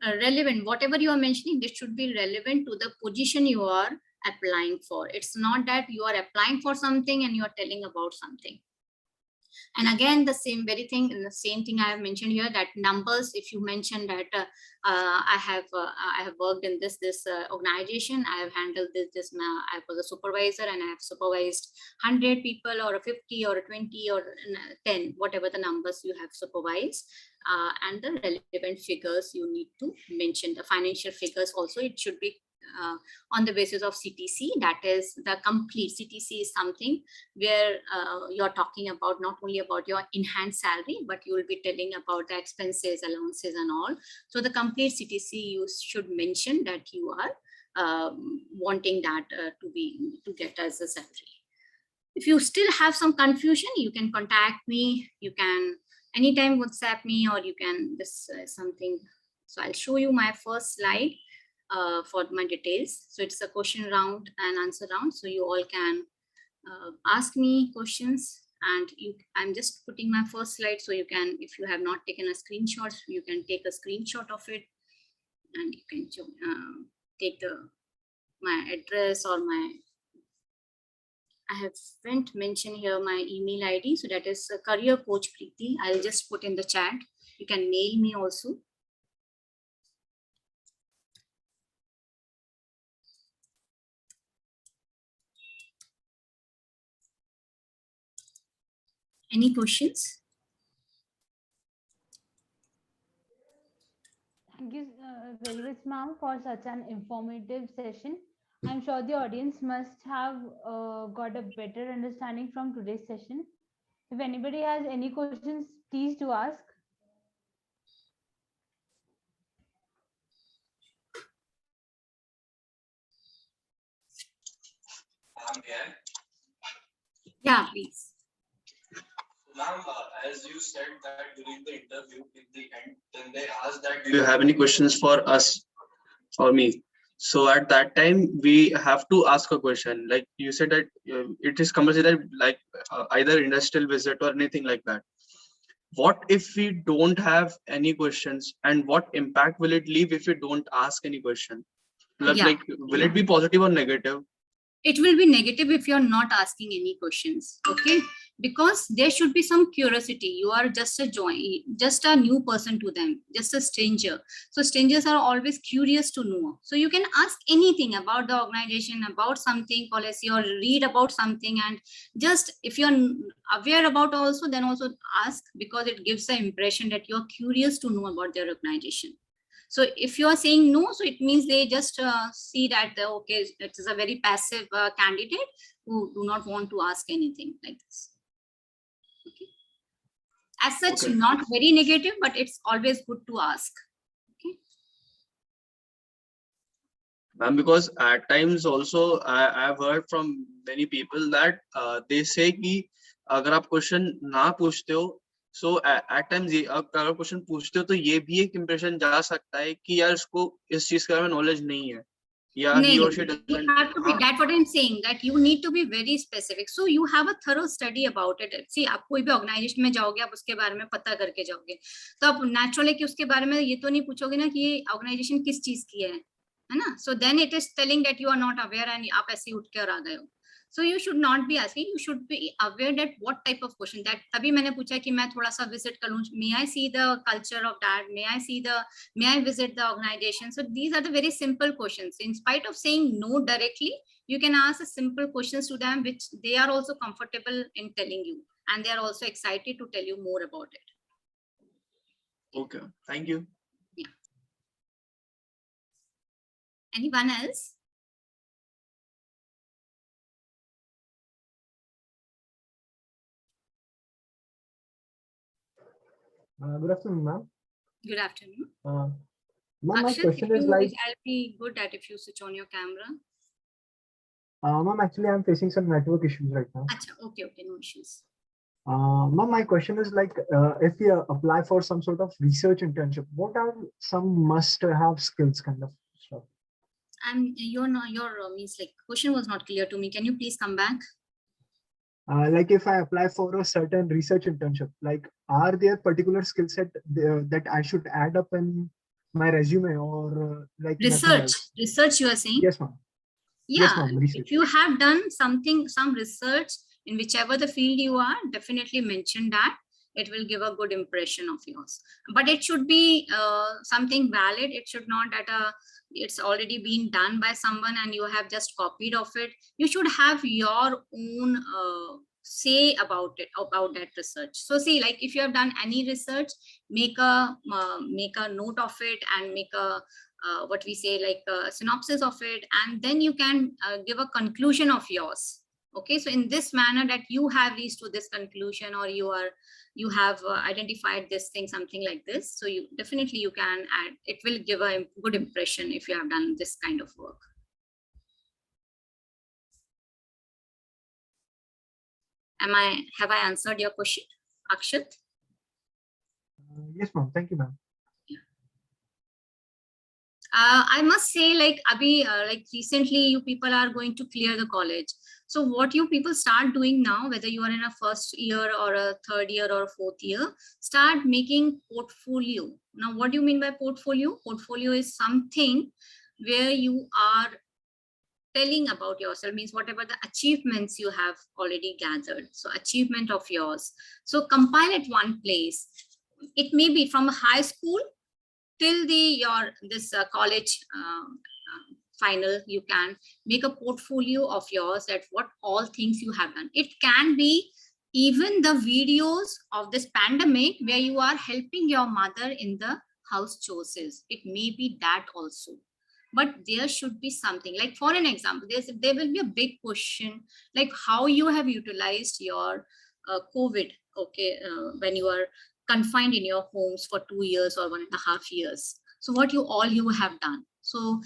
a relevant, whatever you are mentioning, this should be relevant to the position you are applying for. It's not that you are applying for something and you are telling about something. And again, the same very thing, and the same thing I have mentioned here, that numbers, if you mention that I have worked in this organization, I have handled this I was a supervisor and I have supervised 100 people or 50 or 20 or 10, whatever the numbers you have supervised, and the relevant figures you need to mention. The financial figures also, it should be on the basis of CTC, that is the complete CTC is something where you're talking about not only about your enhanced salary, but you will be telling about the expenses, allowances and all. So the complete CTC you should mention that you are wanting that to get as a salary. If you still have some confusion, you can contact me. You can anytime WhatsApp me, or you can this something. So I'll show you my first slide for my details. So it's a question round and answer round. So you all can ask me questions, and I'm just putting my first slide. So you can, if you have not taken a screenshot, you can take a screenshot of it, and you can take my address or I haven't mentioned here my email ID. So that is Career Coach Preeti. I'll just put in the chat. You can mail me also. Any questions? Thank you very much, ma'am, for such an informative session. I'm sure the audience must have got a better understanding from today's session. If anybody has any questions, please do ask. Yeah, please. Ma'am, as you said that during the interview, in the end, then they asked that, do you have any questions for us or me? So at that time, we have to ask a question. Like you said that it is compulsory, like either industrial visit or anything like that. What if we don't have any questions, and what impact will it leave if we don't ask any question? Like, will it be positive or negative? It will be negative if you're not asking any questions, okay? Because there should be some curiosity. You are just a new person to them, just a stranger. So strangers are always curious to know. So you can ask anything about the organization, about something, policy, or read about something. And just if you're aware about also, then also ask, because it gives the impression that you're curious to know about their organization. So if you are saying no, so it means they just see that, okay, it is a very passive candidate who do not want to ask anything like this. Okay. As such, Okay. not very negative, but it's always good to ask. Okay. Ma'am, because at times also I've heard from many people that they say कि अगर आप question ना पूछते हो, so at times अगर question पूछते हो तो ये भी एक impression जा सकता है कि यार इसको इस चीज के बारे में knowledge नहीं है, या he or she doesn't. You have to be, that's what I'm saying, that you need to be very specific. So you have a thorough study about it. See, आप कोई भी organization में जाओगे, आप उसके बारे में पता करके जाओगे, तो आप natural है कि उसके बारे में ये तो नहीं पूछोगे ना कि ये organization किस चीज की है ना? So then it is telling that you are not aware and आप ऐसे उठ के और आ गए हो. So you should not be asking, you should be aware that what type of question that. तभी मैंने पूछा कि मैं थोड़ा सा visit करूँ, may I see the culture of that, may I visit the organization. So these are the very simple questions. In spite of saying no directly, you can ask a simple questions to them which they are also comfortable in telling you, and they are also excited to tell you more about it. Okay, thank you. Anyone else? Good afternoon, ma'am. Good afternoon. Ma'am, my Akshat, question is like, I'll be good at if you switch on your camera. ma'am, actually, I'm facing some network issues right now. Achha, okay, no issues. Ma'am, my question is like, if you apply for some sort of research internship, what are some must-have skills kind of stuff? Your means like question was not clear to me. Can you please come back? Like if I apply for a certain research internship, like are there particular skill set that I should add up in my resume or like Research you are saying? Yes, ma'am. Yeah, Yes, ma'am. Research. if you have done some research in whichever the field you are, definitely mention that. It will give a good impression of yours. But it should be something valid. It should not that it's already been done by someone and you have just copied of it. You should have your own say about it, about that research. So see, like if you have done any research, make a note of it and make a what we say like a synopsis of it, and then you can give a conclusion of yours. Okay, so in this manner that you have reached to this conclusion, or you have identified this thing, something like this. So you definitely you can add. It will give a good impression if you have done this kind of work. Have I answered your question, Akshat? Yes, ma'am. Thank you, ma'am. I must say, like Abhi, like recently you people are going to clear the college. So what you people start doing now, whether you are in a first year or a third year or a fourth year, start making portfolio. Now, what do you mean by portfolio? Portfolio is something where you are telling about yourself, means whatever the achievements you have already gathered. So achievement of yours. So compile at one place. It may be from a high school till this college final. You can make a portfolio of yours at what all things you have done. It can be even the videos of this pandemic where you are helping your mother in the house chores. It may be that also. But there should be something like, for an example, there will be a big question like how you have utilized your COVID, okay, when you are confined in your homes for 2 years or 1.5 years. So what you have done. So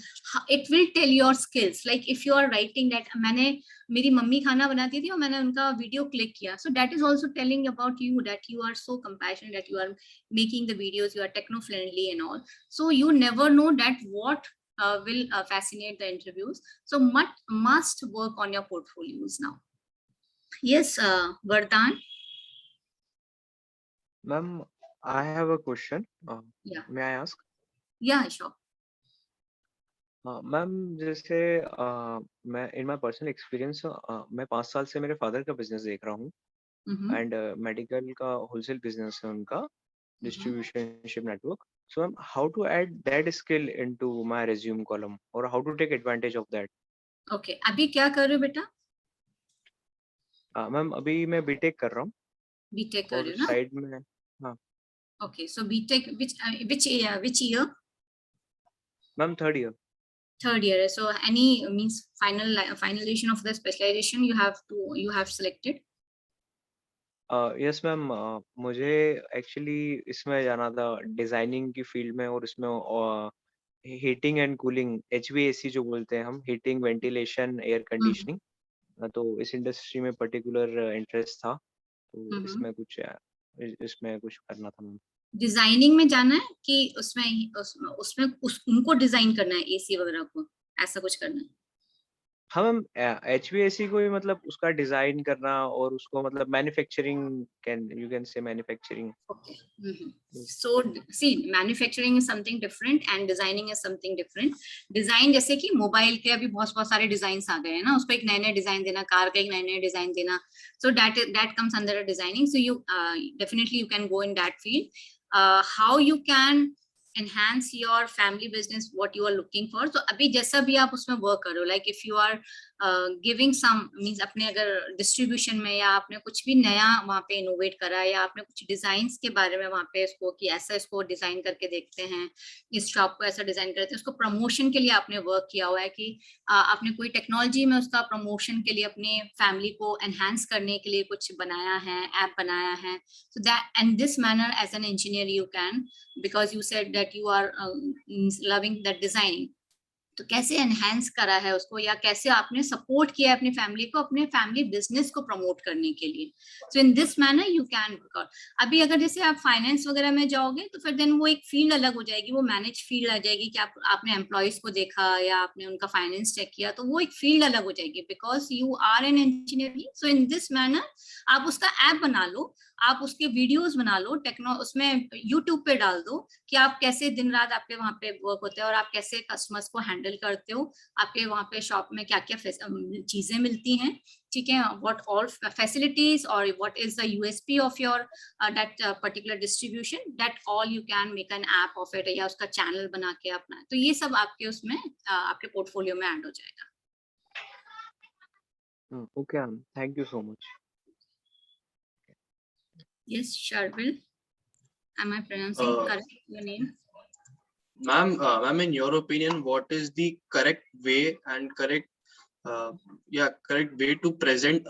it will tell your skills. Like if you are writing that मैंने मेरी mummy खाना बनाती थी और मैंने उनका video click किया. So that is also telling about you, that you are so compassionate, that you are making the videos, you are techno-friendly and all. So you never know that what will fascinate the interviews. So must work on your portfolios now. Yes, Vardhan. Ma'am, I have a question. Yeah. May I ask? Yeah, sure. Ma'am जैसे मैं in my personal experience मैं 5 साल से मेरे father का business देख रहा हूँ एंड मेडिकल का होलसेल बिजनेस है उनका, distributionship network. So ma'am how to add that skill into my resume column और how to take advantage of that? Okay, अभी क्या कर रहे हो बेटा? मैम अभी मैं बीटेक कर रहा हूँ. बीटेक कर रहे हो ना? साइड में. हाँ. Okay, so BTech which year? Ma'am third year. Third year. So any means finalization of the specialization you have selected? Yes ma'am, मुझे एक्चुअली इसमें जाना था डिजाइनिंग की फील्ड में, और इसमें हीटिंग एंड कूलिंग, HVAC जो बोलते हैं हम, हीटिंग, वेंटिलेशन, एयर कंडीशनिंग. तो इस इंडस्ट्री में पर्टिकुलर इंटरेस्ट था, तो इसमें कुछ करना था मैम. डिजाइनिंग में जाना है कि उसमें उनको डिजाइन करना है AC वगैरह को, ऐसा कुछ करना है? हाँ मैम, HVAC को भी मतलब उसका डिजाइन करना और उसको मतलब manufacturing, you can say manufacturing. Okay. So see, manufacturing is something different and designing is something different. Design जैसे कि मोबाइल के अभी बहुत सारे डिजाइन आ गए हैं ना, उसको एक नए डिजाइन देना, कार का एक नए डिजाइन देना. So that comes under a designing. So you definitely you can go in that field. How you can enhance your family business, what you are looking for. So अभी जैसा भी आप उसमें work करो, like if you are giving some means अपने अगर distribution में या आपने कुछ भी नया वहाँ पे innovate करा या आपने कुछ designs के बारे में वहाँ पे इसको कि ऐसा इसको design करके देखते हैं, इस shop को ऐसा design करते हैं, उसको promotion के लिए आपने work किया हुआ है कि आपने कोई technology में उसका promotion के लिए अपने family को enhance करने के लिए कुछ बनाया है, app बनाया है. So that and this manner as an engineer you can, because you said that you are loving that designing. तो कैसे एनहांस करा है उसको या कैसे आपने सपोर्ट किया अपनी फैमिली को अपने फैमिली बिजनेस को प्रमोट करने के लिए. So in this manner you can. अभी अगर जैसे आप फाइनेंस वगैरह में जाओगे तो फिर देन वो एक फील्ड अलग हो जाएगी, वो मैनेज फील्ड आ जाएगी कि आपने एम्प्लॉयज को देखा या आपने उनका फाइनेंस चेक किया, तो वो एक फील्ड अलग हो जाएगी because you are an engineering. So in this manner आप उसका ऐप बना लो, आप उसके वीडियोस बना लो, उसमें यूट्यूब पे डाल दो कि आप कैसे दिन रात आपके वहाँ पे वर्क होते हैं और आप कैसे कस्टमर्स को हैंडल करते हो, आपके वहाँ पे शॉप में क्या क्या चीजें मिलती हैं, ठीक है, व्हाट ऑल फैसिलिटीज और what is the USP of your that particular distribution, that all you can make an app of it या उसका चैनल बना के अपना. तो ये सब आपके उसमें आपके पोर्टफोलियो में ऐड हो जाएगा. Okay, thank you so much. Yes, Sharvil. Am I pronouncing correct your name? Ma'am, in your opinion, what is the correct way and correct way to present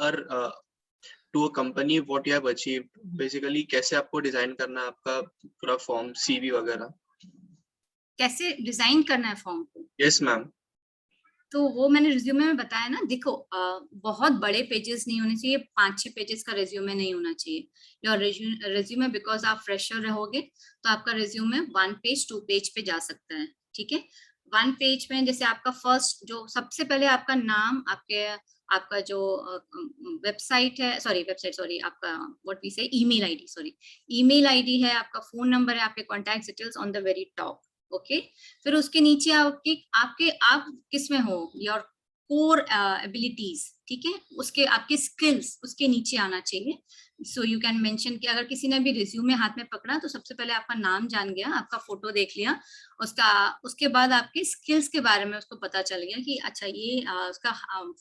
to a company what you have achieved? Basically, कैसे आपको design करना है आपका पूरा form, CV वगैरह? कैसे design करना है फॉर्म को? Yes, ma'am. तो वो मैंने रिज्यूमे में बताया ना. देखो बहुत बड़े पेजेस नहीं होने चाहिए, 5-6 पेजेस का रिज्यूमे नहीं होना चाहिए. योर रिज्यूमे बिकॉज आप फ्रेशर रहोगे तो आपका रिज्यूमे 1 पेज 2 पेज पे जा सकता है, ठीक है. 1 पेज में जैसे आपका फर्स्ट जो सबसे पहले आपका नाम, आपका जो वेबसाइट है, आपका व्हाट वी से ईमेल आईडी है, आपका फोन नंबर है, आपके contact details on the very top. Okay, फिर उसके नीचे आप किस में हो, योर कोर एबिलिटीज, ठीक है, उसके आपके स्किल्स उसके नीचे आना चाहिए. सो यू कैन मेंशन कि अगर किसी ने भी रिज्यूमे हाथ में पकड़ा तो सबसे पहले आपका नाम जान गया, आपका फोटो देख लिया, उसके बाद आपके स्किल्स के बारे में उसको पता चल गया कि अच्छा ये उसका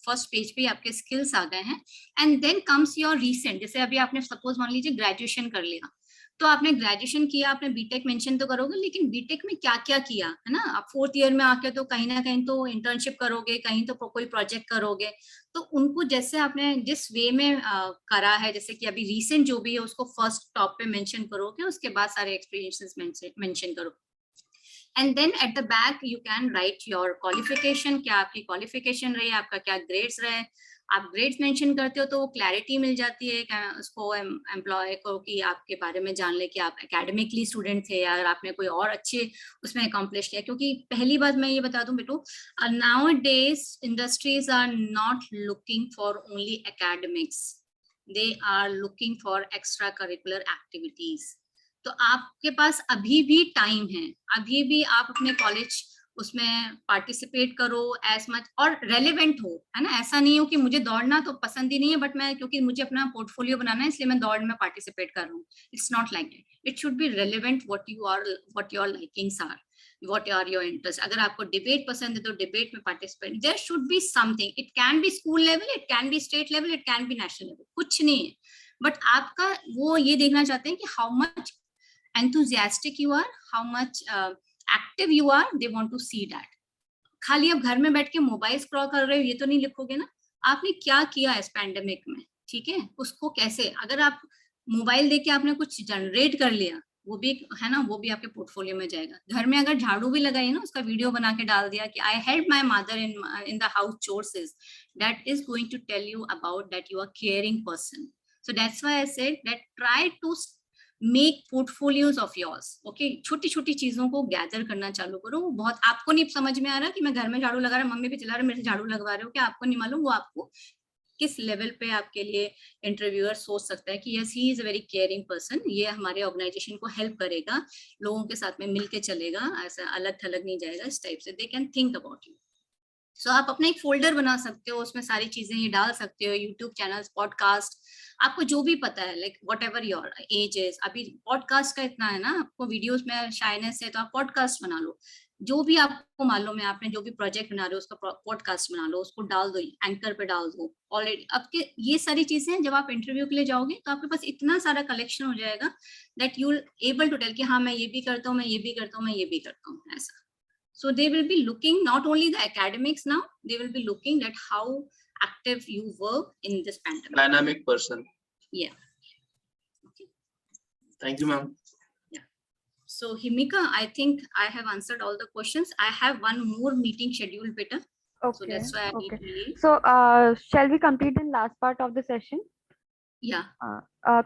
फर्स्ट पेज पे आपके स्किल्स आ गए हैं. And then comes your recent. जैसे अभी आपने सपोज मान लीजिए ग्रेजुएशन कर लिया, तो आपने ग्रेजुएशन किया, आपने बीटेक मेंशन तो करोगे, लेकिन बीटेक में क्या क्या किया है ना. आप 4th ईयर में आके तो कहीं ना कहीं तो इंटर्नशिप करोगे, कहीं तो कोई प्रोजेक्ट करोगे, तो उनको जैसे आपने जिस वे में करा है, जैसे कि अभी रीसेंट जो भी है उसको फर्स्ट टॉप पे मेंशन करोगे, उसके बाद सारे एक्सपीरियंसेस मेंशन करो. And then at the back you can write your qualification, क्या आपकी क्वालिफिकेशन रही, आपका क्या ग्रेड्स रहे. आप ग्रेड्स मेंशन करते हो तो वो क्लैरिटी मिल जाती है उसको एम्प्लॉय को कि आपके बारे में जान ले कि आप एकेडमिकली स्टूडेंट थे या आपने कोई और अच्छे उसमें अकम्प्लिश किया. क्योंकि पहली बात मैं ये बता दूं बेटो, now days industries are not looking for only academics, they are looking for extra curricular activities. तो आपके पास अभी भी टाइम है, अभी भी आप अपने कॉलेज उसमें पार्टिसिपेट करो एज मच और रेलेवेंट हो, है ना. ऐसा नहीं हो कि मुझे दौड़ना तो पसंद ही नहीं है, बट मैं क्योंकि मुझे अपना पोर्टफोलियो बनाना है इसलिए मैं दौड़ में पार्टिसिपेट कर रहा हूँ. It's not like that. It should be relevant what your likings are, what are your interest. अगर आपको डिबेट पसंद है तो डिबेट में participate. There should be something. It can be school level, it can be state level, it can be national level, कुछ नहीं है. But आपका वो ये देखना चाहते हैं कि how much enthusiastic you are, how much active you are, they want to see that. खाली आप घर में बैठ के मोबाइल स्क्रॉल कर रहे हो ये तो नहीं लिखोगे ना, आपने क्या किया इस पैंडेमिक में, ठीक है, उसको कैसे. अगर आप मोबाइल देख के आपने कुछ जनरेट कर लिया, वो भी है ना, वो भी आपके पोर्टफोलियो में जाएगा. घर में अगर झाड़ू भी लगाई ना, उसका वीडियो बना के डाल दिया कि I help my mother in the house chores, that is going to tell you about that you are caring person. So that's why I said that try to make portfolios of yours, okay. छोटी छोटी चीजों को gather करना चालू करो। वो बहुत, आपको नहीं समझ में आ रहा कि मैं घर में झाड़ू लगा रहा, मम्मी भी चला रहा, मेरे से झाड़ू लगवा रहे हो, क्या आपको नहीं मालूम वो आपको किस लेवल पे आपके लिए इंटरव्यूअर सोच सकता है कि yes he is a very caring person, ये हमारे ऑर्गेनाइजेशन को हेल्प करेगा, लोगों के साथ में मिलके चलेगा, ऐसा अलग थलग नहीं जाएगा, इस टाइप से they can think about you. So आप अपना एक फोल्डर बना सकते हो, उसमें सारी चीजें ये डाल सकते हो, यूट्यूब चैनल्स, पॉडकास्ट, आपको जो भी पता है, like what ever your age is. अभी पॉडकास्ट का इतना है ना, आपको वीडियोस में शाइनेस है तो आप पॉडकास्ट बना लो, जो भी आपको मालूम है, आपने जो भी प्रोजेक्ट बना रहे हो उसका पॉडकास्ट बना लो, उसको डाल दो, एंकर पे डाल दो। ऑलरेडी आपके ये सारी चीजें जब आप इंटरव्यू के लिए जाओगे तो आपके पास इतना सारा कलेक्शन हो जाएगा that you able to tell कि हाँ मैं ये भी करता हूँ, मैं ये भी करता हूँ, मैं ये भी करता हूँ, ऐसा। So they will be looking not only the academics now, they will be looking at how active you were in this pandemic. Dynamic person. Yeah. Okay. Thank you, ma'am. Yeah. So Himika, I think I have answered all the questions. I have one more meeting scheduled, beta. So Okay. that's why I need Okay. to leave. So, shall we complete the last part of the session? Yeah.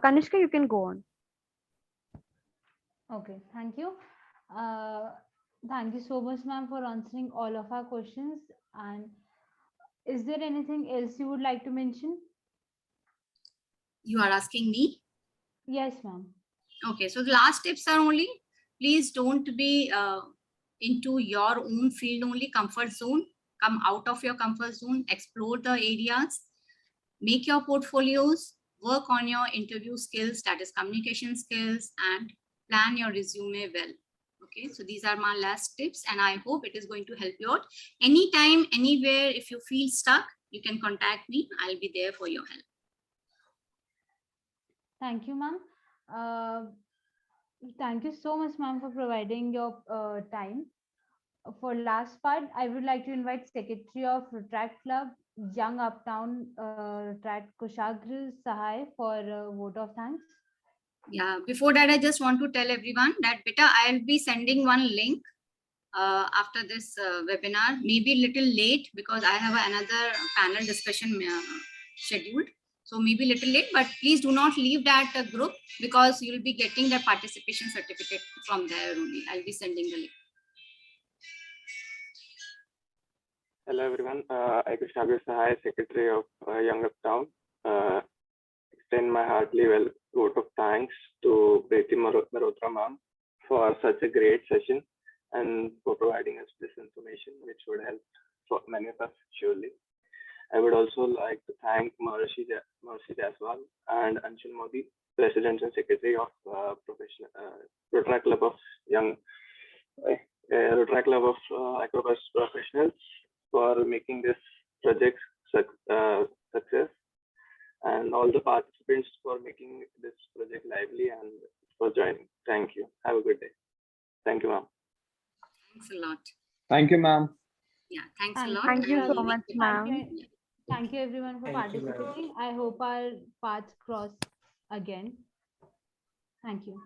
Kanishka, you can go on. Okay, thank you. Thank you so much, ma'am, for answering all of our questions. And is there anything else you would like to mention? You are asking me? Yes, ma'am. Okay, so the last tips are only, please don't be into your own field only, comfort zone. Come out of your comfort zone, explore the areas, make your portfolios, work on your interview skills, that is communication skills, and plan your resume well. Okay, so these are my last tips and I hope it is going to help you out. Anytime, anywhere, if you feel stuck, you can contact me. I'll be there for your help. Thank you, ma'am. Thank you so much, ma'am, for providing your time. For last part, I would like to invite Secretary of Retract Club, Young Uptown, Retract Kushagra Sahai for a vote of thanks. Yeah, before that, I just want to tell everyone that beta, I'll be sending one link after this webinar, maybe a little late because I have another panel discussion scheduled. So maybe a little late, but please do not leave that group because you'll be getting the participation certificate from there only. I'll be sending the link. Hello everyone, I Kushagra Sahai, Secretary of Young Uptown. Extend my heartily vote of thanks to Preeti Mehrotra ma'am for such a great session and for providing us this information which would help for many of us surely. I would also like to thank Maharishi Jaiswal and Anshul Modi, President and Secretary of Retract Club of Retract Club of Acropolis Professionals for making this project success, and all the participants for making this project lively and for joining. Thank you. Have a good day. Thank you, ma'am. Thanks a lot. Thank you, ma'am. Yeah, thanks a lot. Thank you so much, Thank ma'am. you. Thank you everyone for participating. I hope our paths cross again. Thank you.